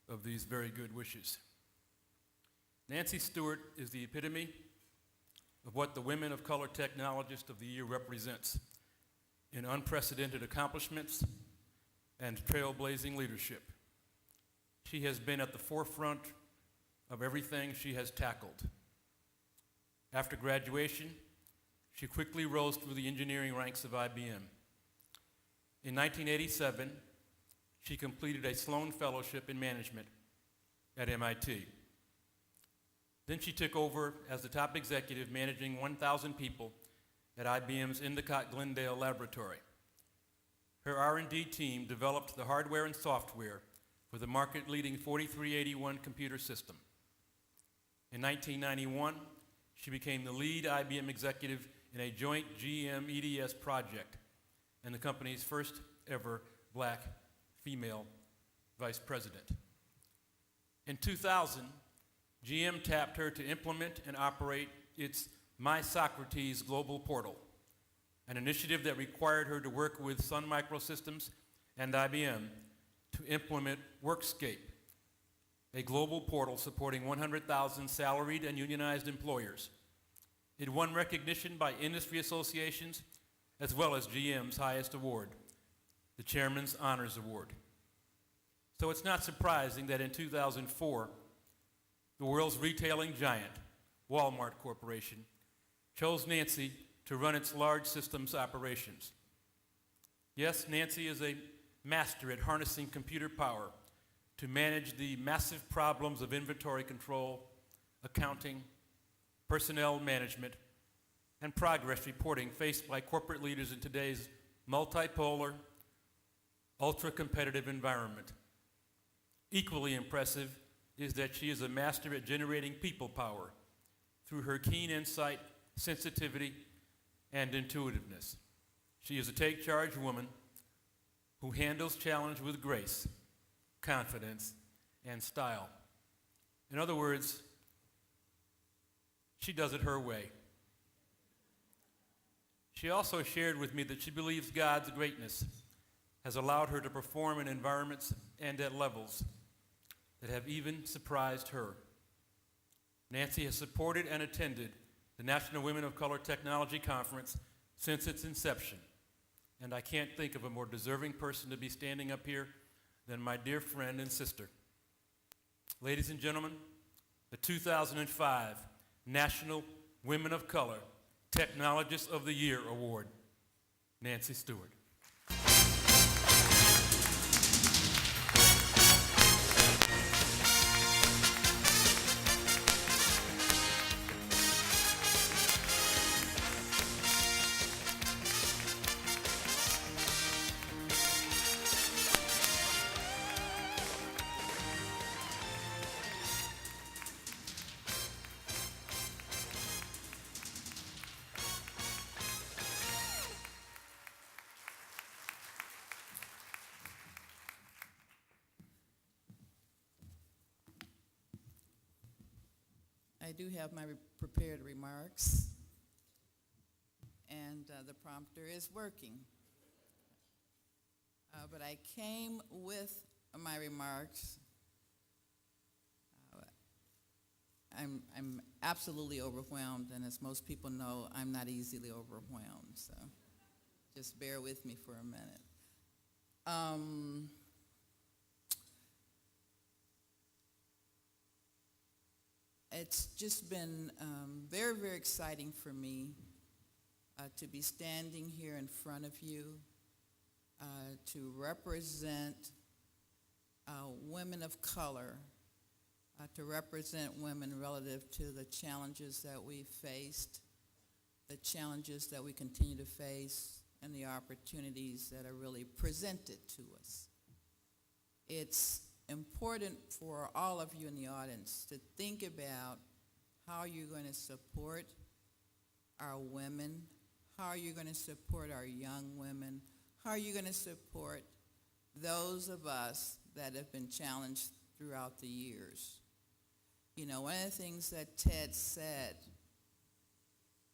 of these very good wishes. Nancy Stewart is the epitome of what the Women of Color Technologist of the Year represents in unprecedented accomplishments and trailblazing leadership. She has been at the forefront of everything she has tackled. After graduation, she quickly rose through the engineering ranks of IBM. In 1987, she completed a Sloan Fellowship in Management at MIT. Then she took over as the top executive managing 1,000 people at IBM's Endicott Glendale laboratory. Her R&D team developed the hardware and software for the market-leading 4381 computer system. In 1991, she became the lead IBM executive in a joint GM EDS project and the company's first ever black female vice president. In 2000, GM tapped her to implement and operate its My Socrates global portal, an initiative that required her to work with Sun Microsystems and IBM to implement Workscape, a global portal supporting 100,000 salaried and unionized employers. It won recognition by industry associations as well as GM's highest award, the Chairman's Honors Award. So it's not surprising that in 2004, the world's retailing giant, Wal-Mart Corporation, chose Nancy to run its large systems operations. Yes, Nancy is a master at harnessing computer power to manage the massive problems of inventory control, accounting, personnel management, and progress reporting faced by corporate leaders in today's multipolar, ultra-competitive environment. Equally impressive is that she is a master at generating people power through her keen insight, sensitivity, and intuitiveness. She is a take-charge woman who handles challenge with grace, confidence, and style. In other words, she does it her way. She also shared with me that she believes God's greatness has allowed her to perform in environments and at levels that have even surprised her. Nancy has supported and attended the National Women of Color Technology Conference since its inception, and I can't think of a more deserving person to be standing up here than my dear friend and sister. Ladies and gentlemen, the 2005 National Women of Color Technologist of the Year Award, Nancy Stewart. I do have my prepared remarks, and the prompter is working. But I came with my remarks. I'm absolutely overwhelmed, and as most people know, I'm not easily overwhelmed, so just bear with me for a minute. It's just been very, very exciting for me to be standing here in front of you to represent women of color, to represent women relative to the challenges that we've faced, the challenges that we continue to face, and the opportunities that are really presented to us. It's important for all of you in the audience to think about how you're going to support our women, how are you going to support our young women, how are you going to support those of us that have been challenged throughout the years. You know, one of the things that Ted said,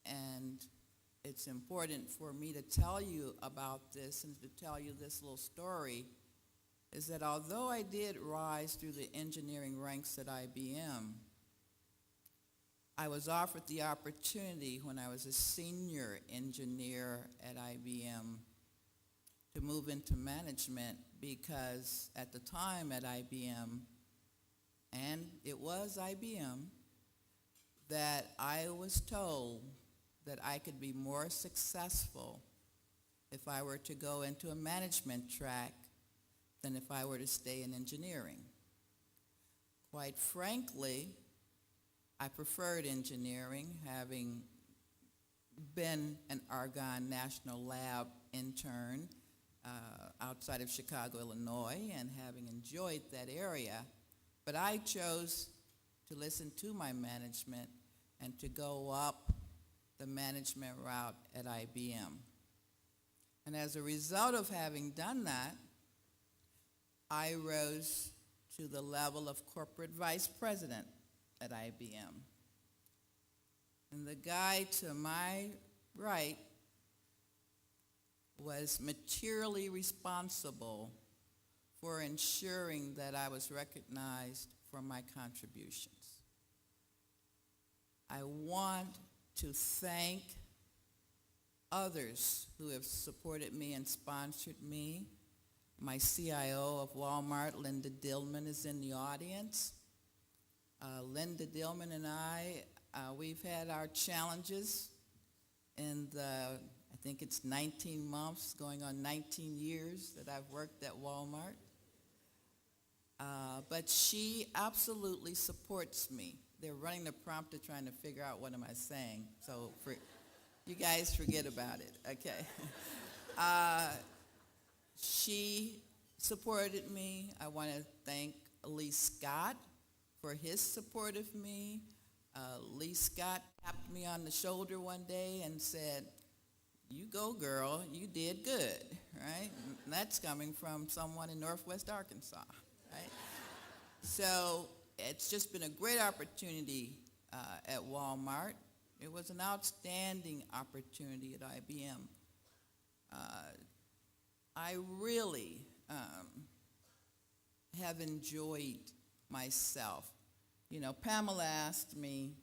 and it's important for me to tell you about this and to tell you this little story, is that although I did rise through the engineering ranks at IBM, I was offered the opportunity when I was a senior engineer at IBM to move into management because at the time at IBM, and it was IBM, that I was told that I could be more successful if I were to go into a management track than if I were to stay in engineering. Quite frankly, I preferred engineering, having been an Argonne National Lab intern outside of Chicago, Illinois, and having enjoyed that area. But I chose to listen to my management and to go up the management route at IBM. And as a result of having done that, I rose to the level of corporate vice president at IBM. And the guy to my right was materially responsible for ensuring that I was recognized for my contributions. I want to thank others who have supported me and sponsored me. My CIO of Wal-Mart, Linda Dillman, is in the audience. Linda Dillman and I, we've had our challenges in the, I think it's 19 months, going on 19 years that I've worked at Wal-Mart. But she absolutely supports me. They're running the prompter trying to figure out what am I saying, so you guys forget about it, okay? She supported me. I want to thank Lee Scott for his support of me. Lee Scott tapped me on the shoulder one day and said, you go, girl, you did good, right? And that's coming from someone in Northwest Arkansas, right? So it's just been a great opportunity at Wal-Mart. It was an outstanding opportunity at IBM. I really have enjoyed myself. You know, Pamela asked me,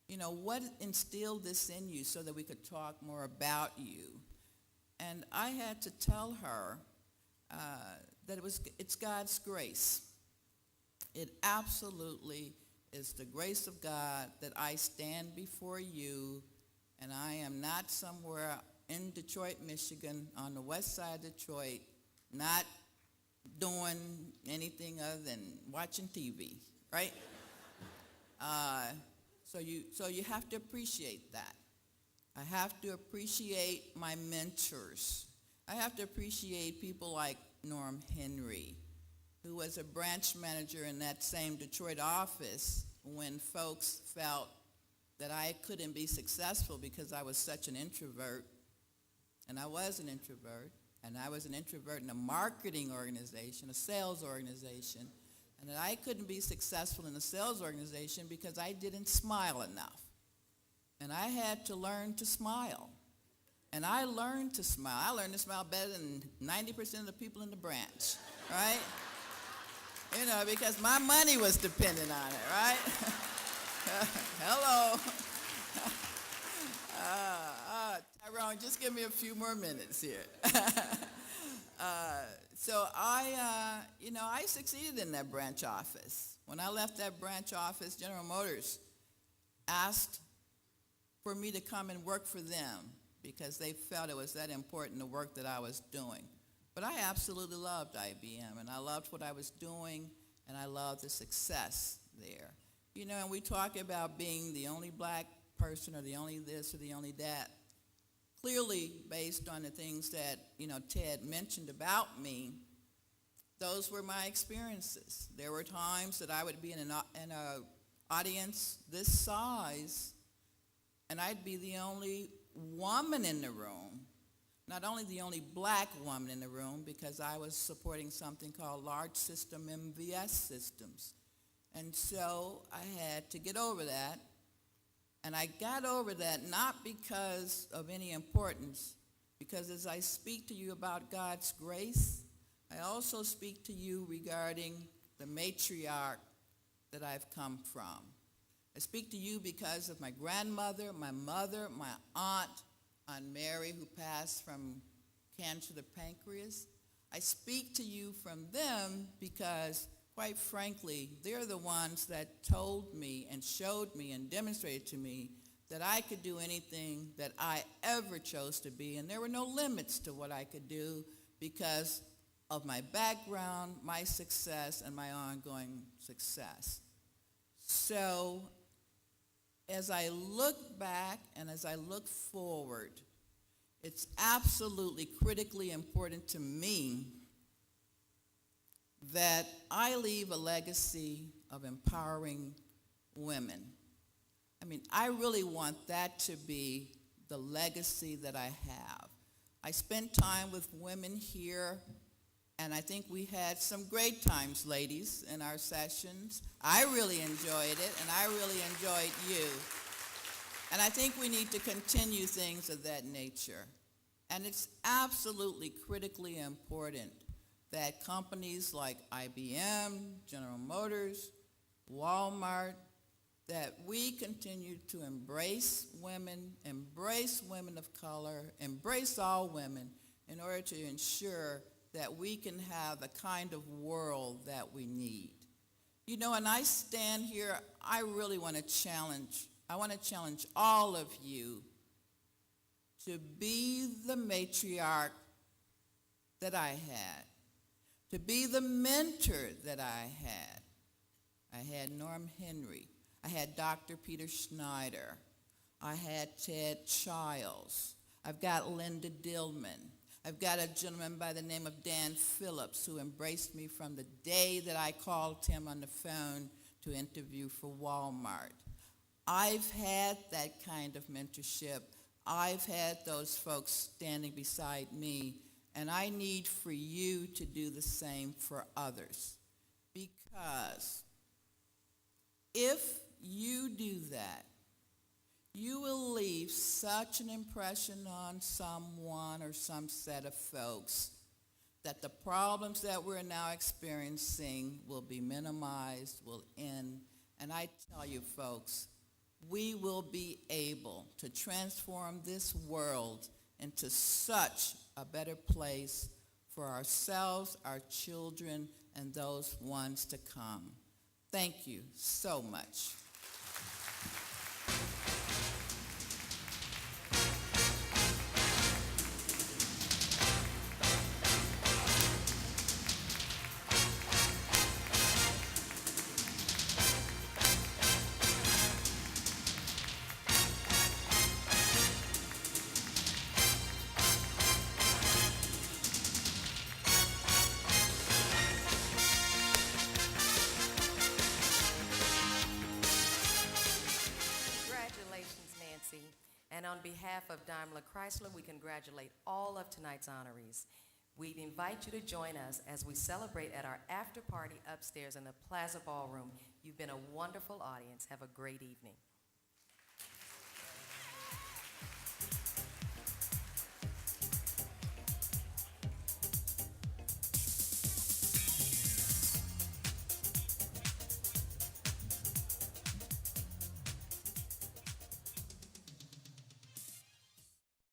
you know, what instilled this in you so that we could talk more about you? And I had to tell her that it's God's grace. It absolutely is the grace of God that I stand before you, and I am not somewhere in Detroit, Michigan, on the west side of Detroit, not doing anything other than watching TV, right? So you have to appreciate that. I have to appreciate my mentors. I have to appreciate people like Norm Henry, who was a branch manager in that same Detroit office when folks felt that I couldn't be successful because I was such an introvert. And I was an introvert. And I was an introvert in a marketing organization, a sales organization. And that I couldn't be successful in a sales organization because I didn't smile enough. And I had to learn to smile. And I learned to smile. I learned to smile better than 90% of the people in the branch, right? You know, because my money was dependent on it, right? Hello. Tyrone, just give me a few more minutes here. So I succeeded in that branch office. When I left that branch office, General Motors asked for me to come and work for them because they felt it was that important, the work that I was doing. But I absolutely loved IBM, and I loved what I was doing, and I loved the success there. You know, and we talk about being the only black person or the only this or the only that. Clearly, based on the things that, you know, Ted mentioned about me, those were my experiences. There were times that I would be in an audience this size, and I'd be the only woman in the room. Not only the only black woman in the room, because I was supporting something called Large System MVS Systems. And so I had to get over that. And I got over that not because of any importance, because as I speak to you about God's grace, I also speak to you regarding the matriarch that I've come from. I speak to you because of my grandmother, my mother, my aunt Mary, who passed from cancer of the pancreas. I speak to you from them because, quite frankly, they're the ones that told me and showed me and demonstrated to me that I could do anything that I ever chose to be, and there were no limits to what I could do because of my background, my success, and my ongoing success. So as I look back and as I look forward, it's absolutely critically important to me that I leave a legacy of empowering women. I mean, I really want that to be the legacy that I have. I spent time with women here, and I think we had some great times, ladies, in our sessions. I really enjoyed it, and I really enjoyed you. And I think we need to continue things of that nature. And it's absolutely critically important that companies like IBM, General Motors, Wal-Mart, that we continue to embrace women of color, embrace all women in order to ensure that we can have the kind of world that we need. You know, and I stand here, I really want to challenge all of you to be the matriarch that I had, to be the mentor that I had. I had Norm Henry. I had Dr. Peter Schneider. I had Ted Childs. I've got Linda Dillman. I've got a gentleman by the name of Dan Phillips who embraced me from the day that I called him on the phone to interview for Wal-Mart. I've had that kind of mentorship I've had those folks standing beside me, and I need for you to do the same for others. Because if you do that, you will leave such an impression on someone or some set of folks that the problems that we're now experiencing will be minimized, will end. And I tell you folks, we will be able to transform this world into such a better place for ourselves, our children, and those ones to come. Thank you so much. Congratulations, Nancy. And on behalf of Daimler Chrysler, we congratulate all of tonight's honorees. We invite you to join us as we celebrate at our after party upstairs in the Plaza Ballroom. You've been a wonderful audience. Have a great evening.